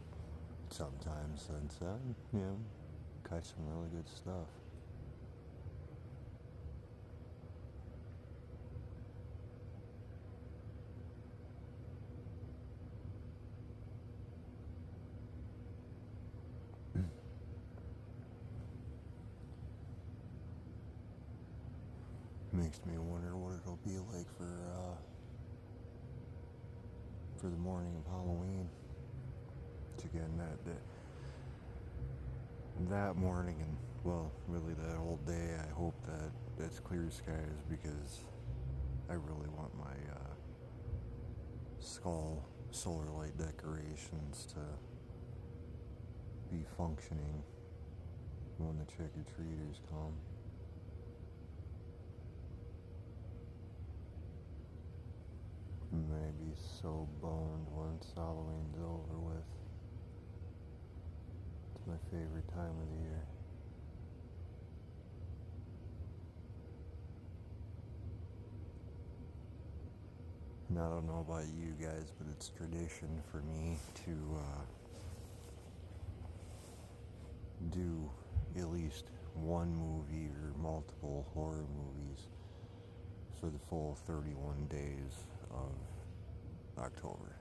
sometimes since then, catch some really good stuff. Makes me wonder what it'll be like for the morning of Halloween. Again, that morning, and well, really that whole day, I hope that it's clear skies, because I really want my skull solar light decorations to be functioning when the trick-or-treaters come. Maybe so boned once Halloween's over with. It's my favorite time of the year. I don't know about you guys, but it's tradition for me to do at least one movie or multiple horror movies for the full 31 days of October.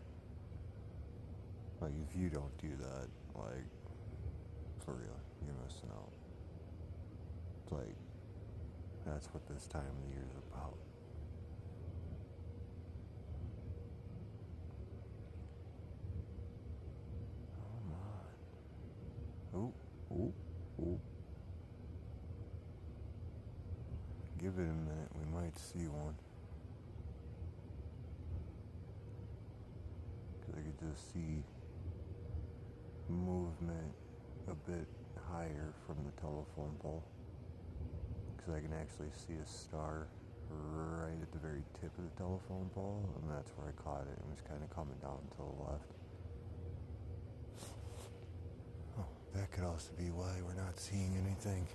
Like, if you don't do that, like, for real, you're missing out. It's like, that's what this time of the year is about. Come on. Ooh. Give it a minute, we might see one. Because I could just see movement a bit higher from the telephone pole. Because I can actually see a star right at the very tip of the telephone pole, and that's where I caught it. It was kind of coming down to the left. Oh, that could also be why we're not seeing anything.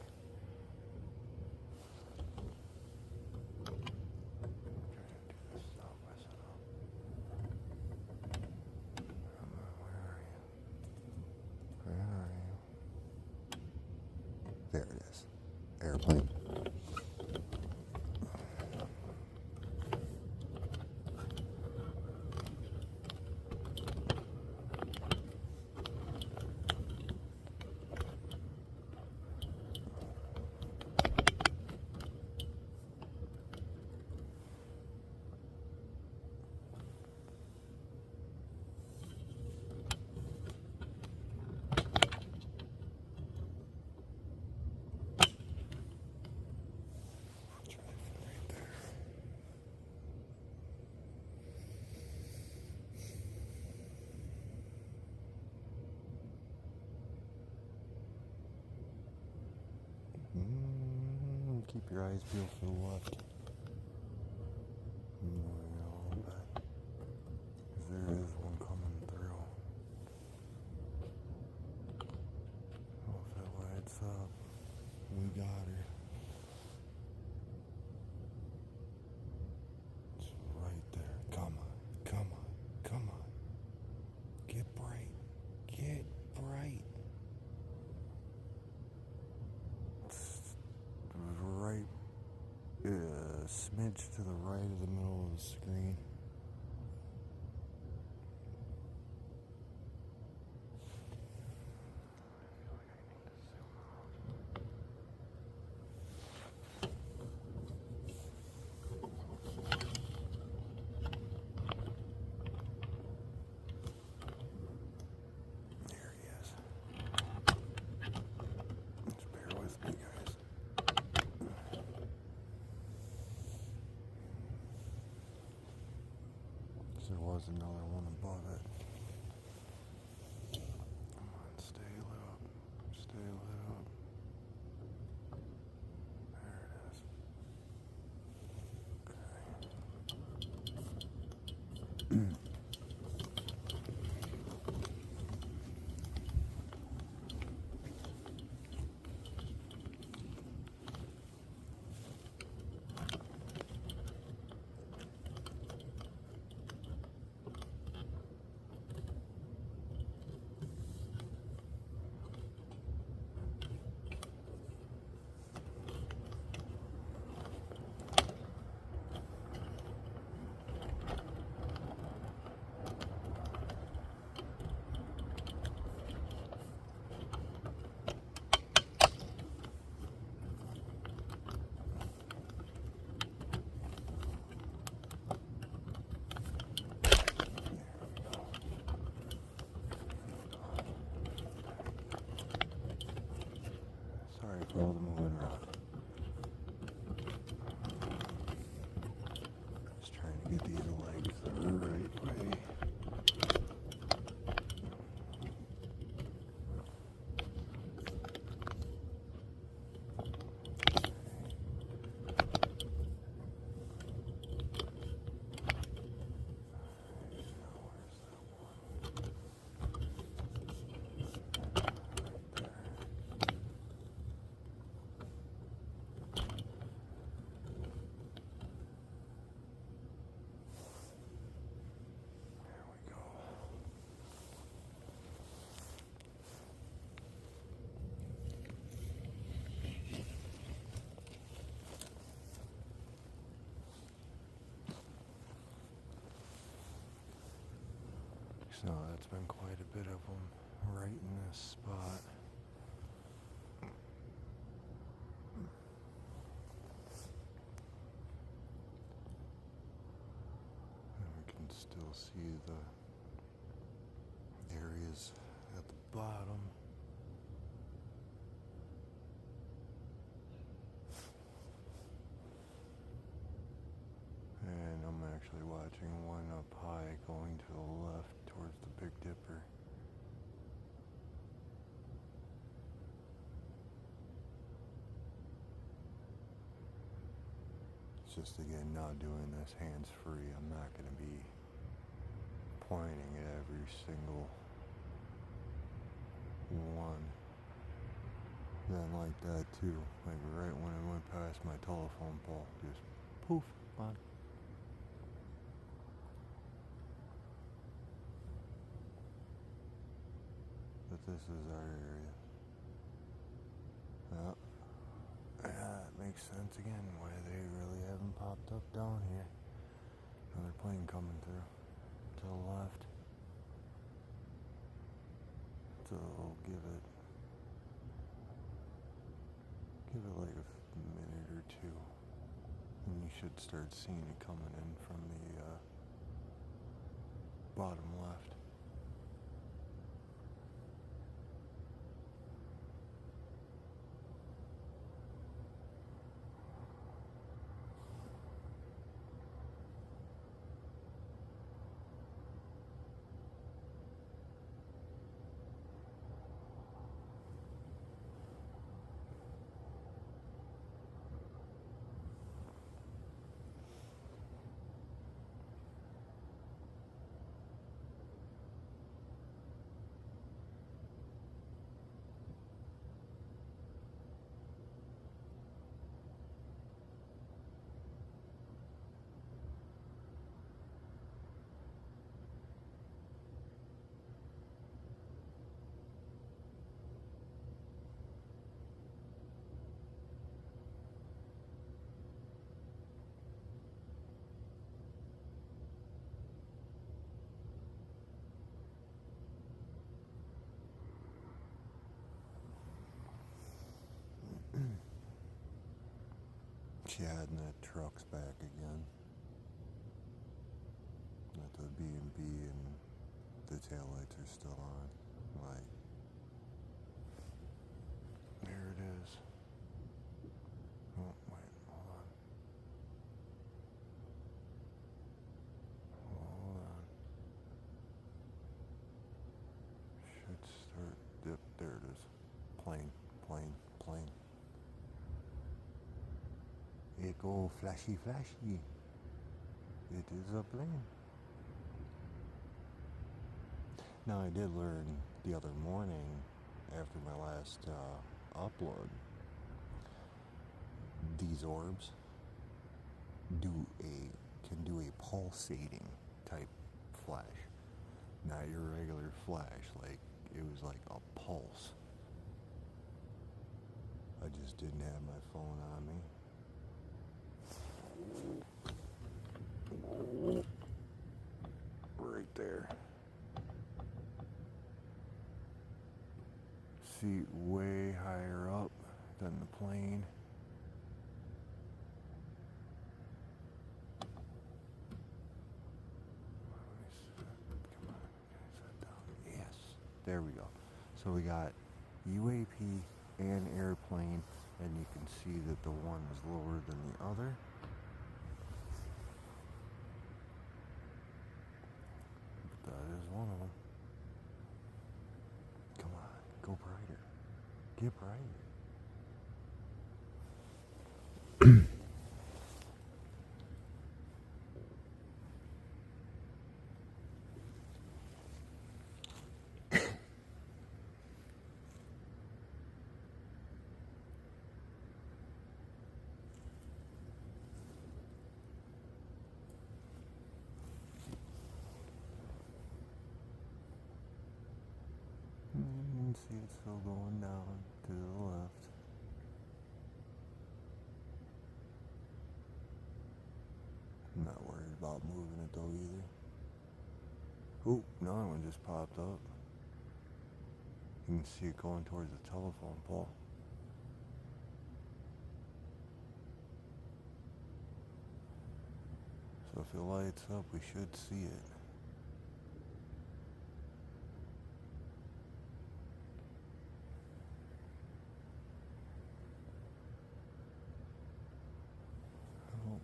There it is. Airplane. Keep your eyes peeled for the left. Moving a little bit. 'Cause there is one coming through. Oh, if it lights up, we got her. It's right there. Come on, come on, come on. Get bright. Get bright. Right, smidge to the right of the middle of the screen. There he is. Just bear with me, guys. There was another one above it. Come on, stay lit up. Stay lit up. There it is. Okay. Sorry for all the moving around. Just trying to get these legs the right way. So that's been quite a bit of them right in this spot. And we can still see the areas at the bottom. And I'm actually watching one up high going to the left towards the Big Dipper. It's just again not doing this hands-free. I'm not going to be pointing at every single one. Then like that too. Like right when it went past my telephone pole, just poof on. But this is our area. Yeah, it makes sense again why they really haven't popped up down here. Another plane coming through to the left. So give it like a minute or two, and you should start seeing it coming in from the bottom left. Yeah, and that truck's back again. At the B&B, and the taillights are still on. Like, there it is. Oh, wait, hold on. Hold on. Should start. Yep, there it is. Plane. It go flashy. It is a plane. Now, I did learn the other morning after my last upload, these orbs can do a pulsating type flash, not your regular flash. Like it was like a pulse. I just didn't have my phone on me. Right there. Seat way higher up than the plane. Come on, sit down. Yes, there we go. So we got UAP and airplane, and you can see that the one is lower than the other. But that is one of them. Come on, go brighter. Get brighter. You can see it's still going down to the left. I'm not worried about moving it though either. Oop, another one just popped up. You can see it going towards the telephone pole. So if it lights up, we should see it. Oh.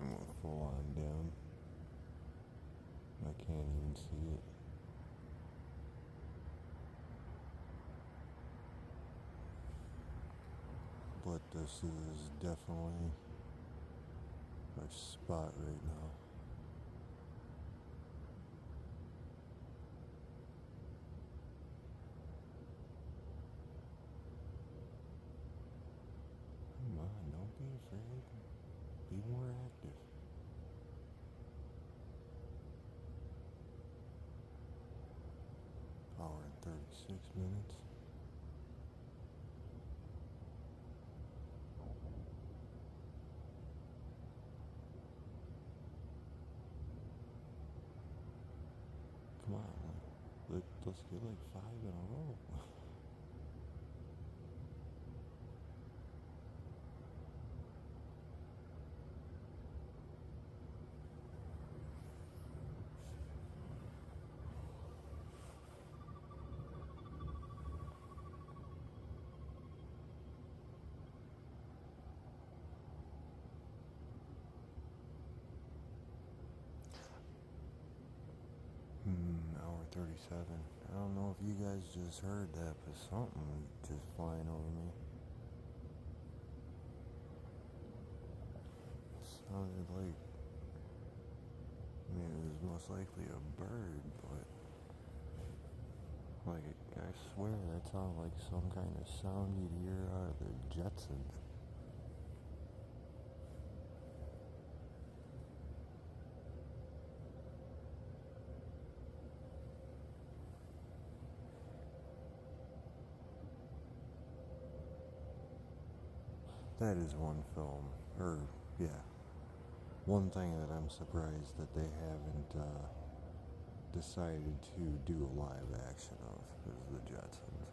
And we're full on down. I can't even see it. But this is definitely our spot right now. Come on, don't be afraid. Be more active. Hour and 36 minutes. Come on, let's get like 5 in a row. Hour 37. I don't know if you guys just heard that, but something just flying over me. Sounded like, I mean, it was most likely a bird, but like, I swear that sounded like some kind of sound you'd hear out of the Jetsons. That is one film, or yeah, one thing that I'm surprised that they haven't decided to do a live action of is the Jetsons.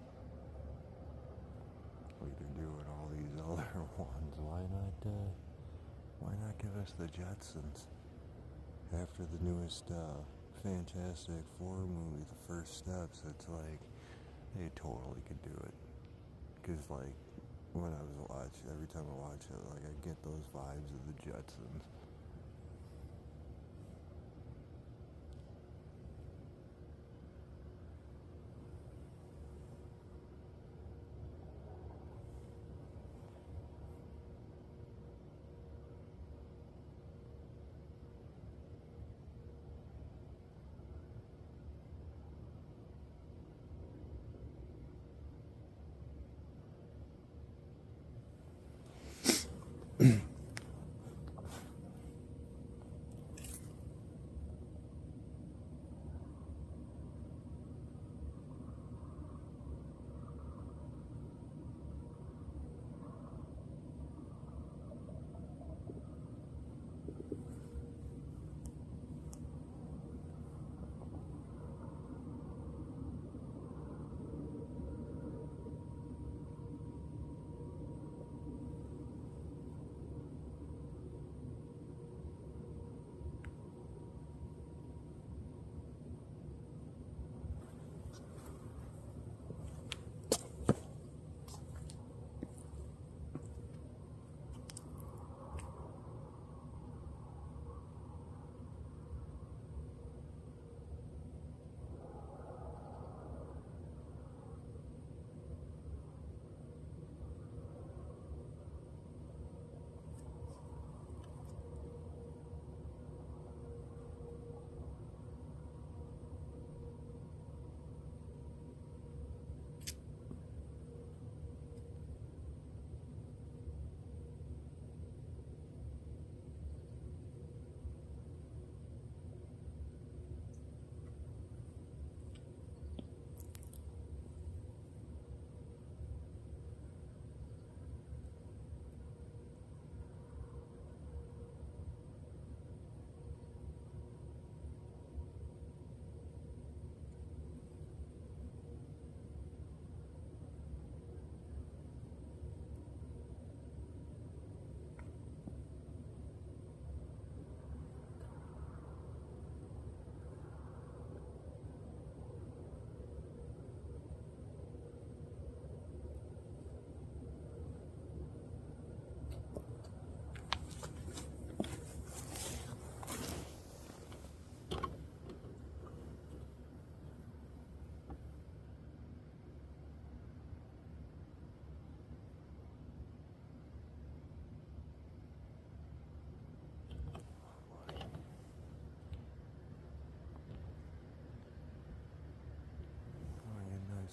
Like they're doing all these other ones. Why not give us the Jetsons? After the newest Fantastic Four movie, The First Steps, it's like they totally could do it. Cause like when I was watching, every time I watch it, like I get those vibes of the Jetsons.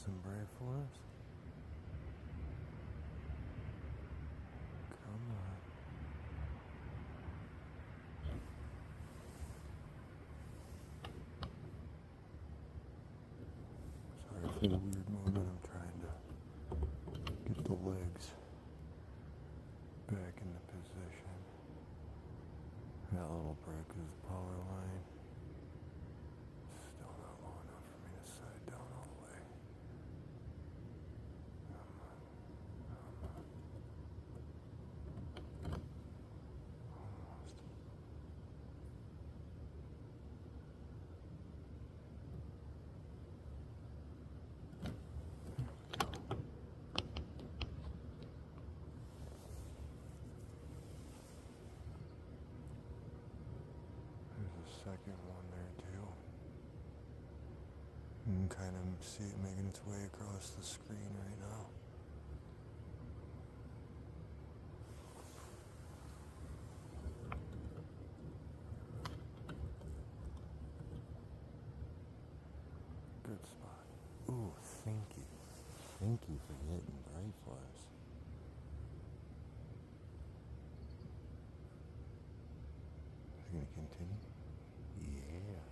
some brave for us? Come on. Sorry for the weird movement. I'm trying to get the legs back into position. That little brick is the power line. Still not low enough for me to set it down all the way. Almost. There's a second one there too. You can kind of see it making its way across the screen right now. Good spot. Ooh, thank you. Thank you for hitting bright flares. Is it going to continue? Yeah.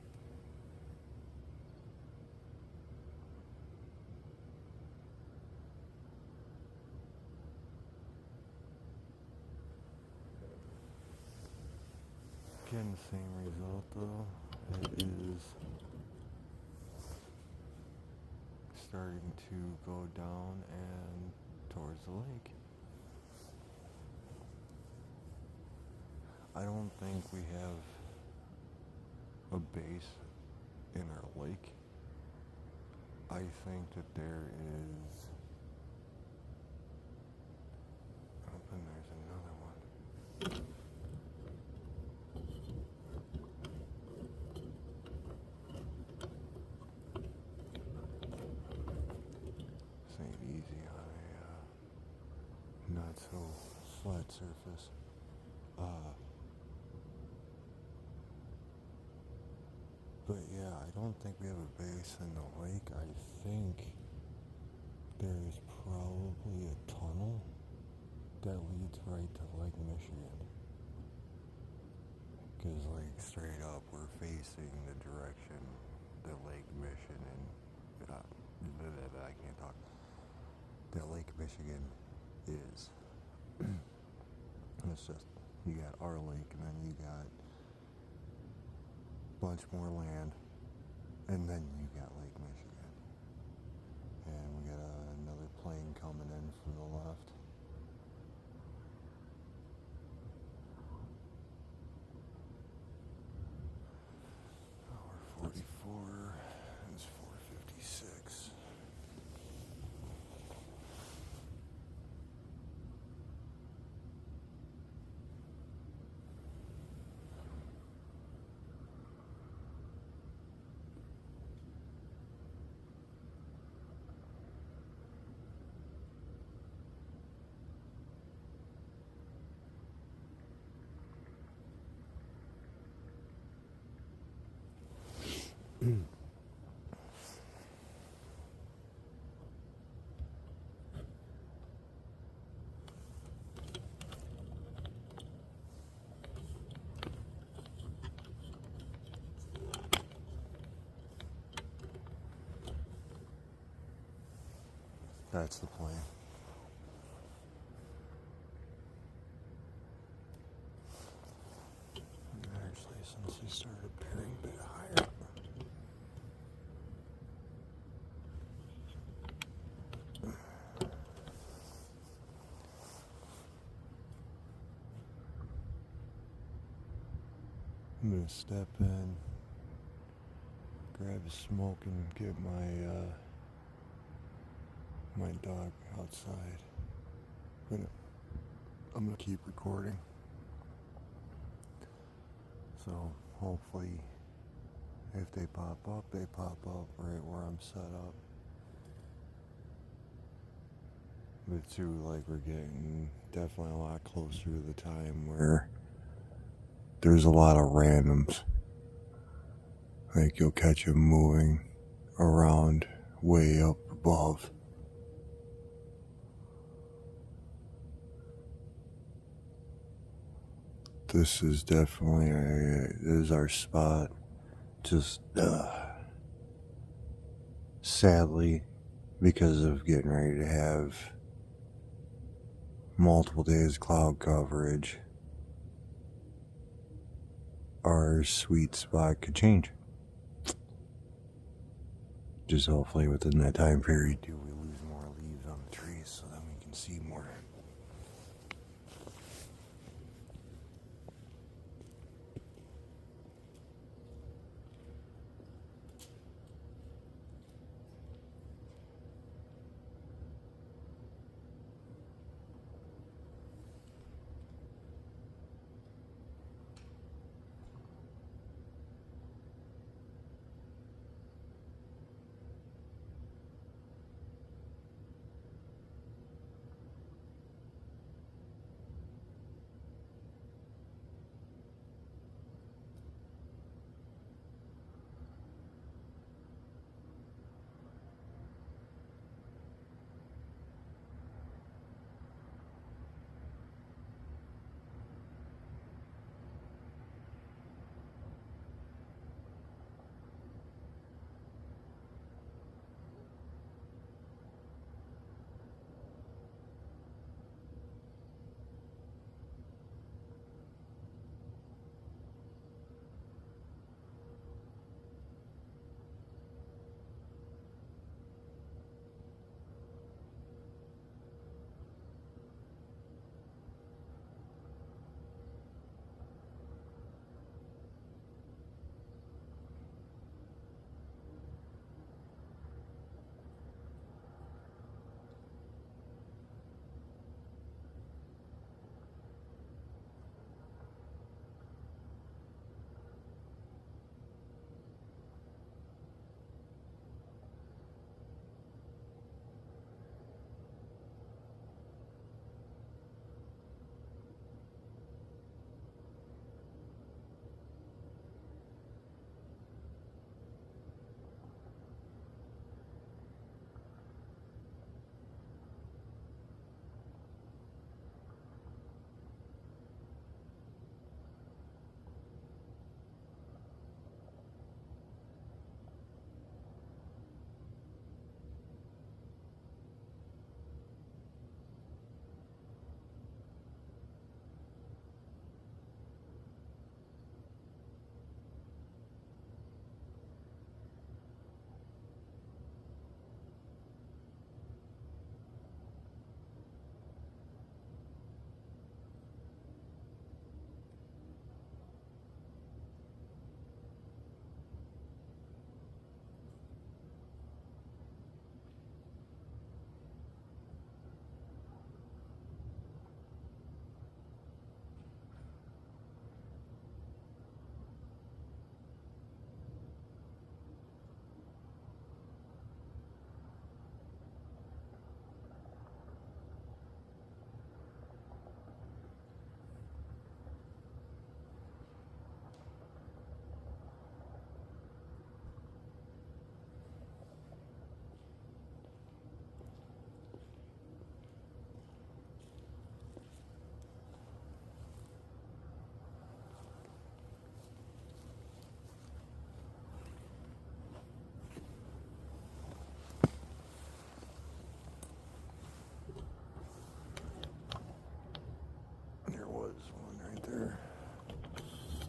Again, the same result though. It is starting to go down and towards the lake. I don't think we have a base in our lake. I think that there is. Oh, and there's another one. This ain't easy on a not so flat surface. But yeah, I don't think we have a base in the lake. I think there is probably a tunnel that leads right to Lake Michigan. Because like straight up, we're facing the direction that Lake Michigan, I can't talk, that Lake Michigan is. It's just, you got our lake and then you got bunch more land, and then you got Lake Michigan, and we got another plane coming in from the left. Hour 44 is 4:56. That's the plan. Actually, since he started appearing a bit higher. I'm gonna step in, grab a smoke, and get my dog outside. But I'm gonna keep recording. So hopefully, if they pop up right where I'm set up. But too, like, we're getting definitely a lot closer to the time where there's a lot of randoms. Like, you'll catch them moving around way up above. This is definitely this is our spot. Just sadly, because of getting ready to have multiple days cloud coverage, our sweet spot could change. Just hopefully within that time period do we lose more leaves on the trees so that we can see more.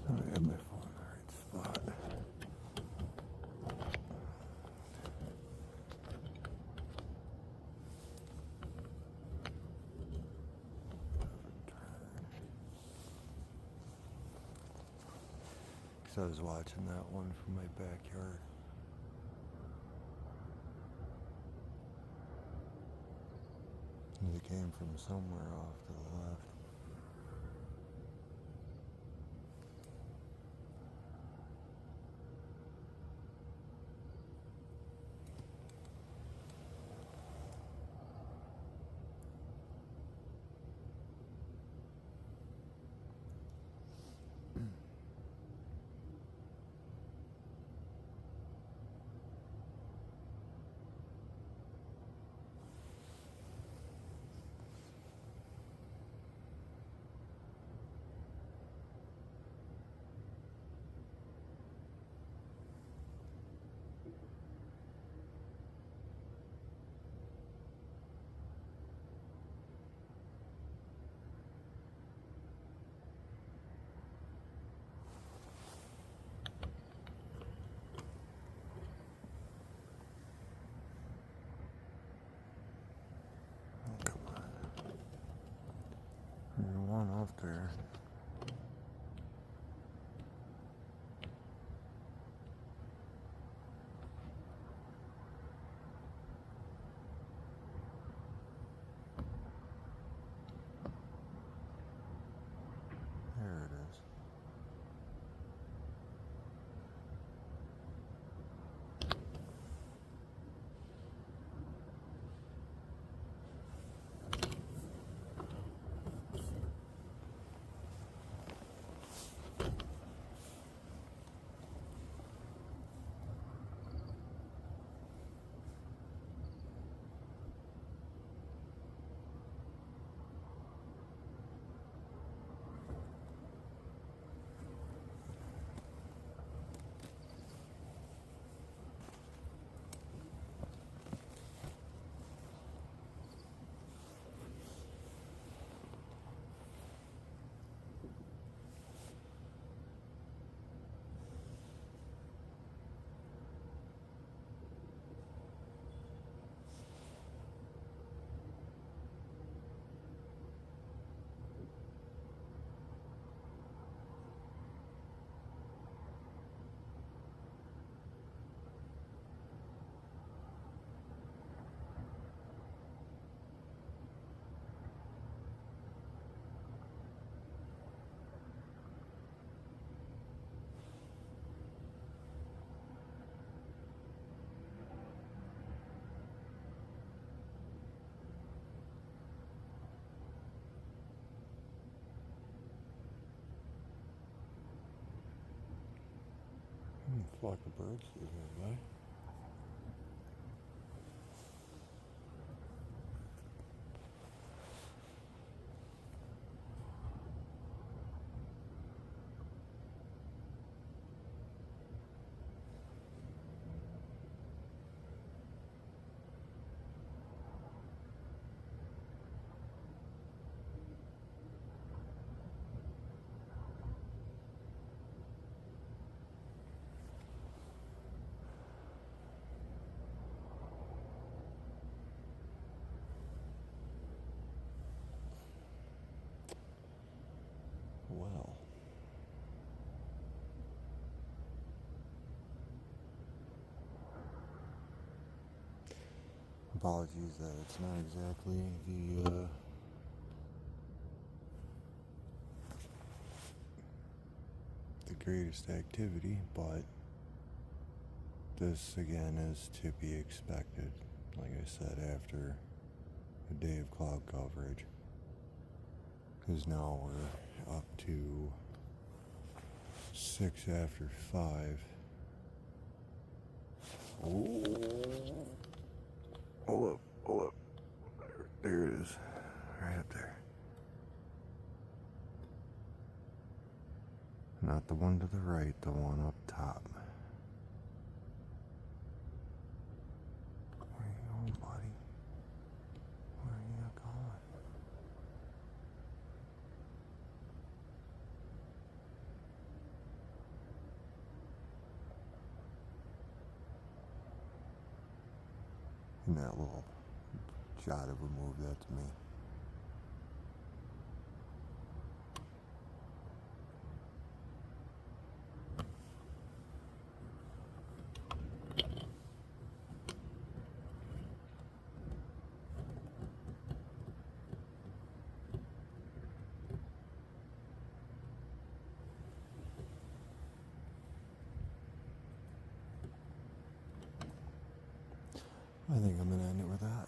I have my phone in the right spot. Because I was watching that one from my backyard. And it came from somewhere off to the left. Flock of birds is nearby. Well, apologies that it's not exactly the greatest activity, but this again is to be expected. Like I said, after a day of cloud coverage, because now we're up to 6 after 5. Oh, hold up. There it is, right up there. Not the one to the right, the one up top. Where are you going, buddy? Where are you going? And that little shot of remove that to me. I think I'm gonna end it with that.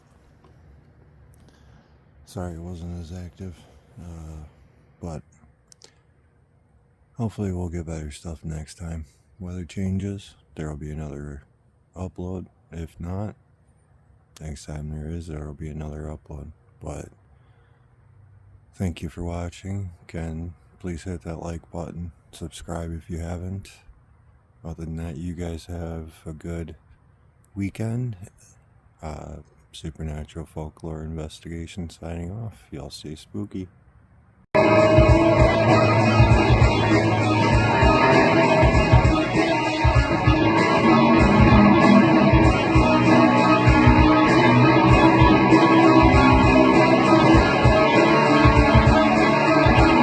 Sorry it wasn't as active, but hopefully we'll get better stuff next time. Weather changes, there will be another upload. If not, next time there will be another upload. But thank you for watching. Again, please hit that like button, subscribe if you haven't. Other than that, you guys have a good weekend. Supernatural Folklore Investigation signing off. Y'all stay spooky.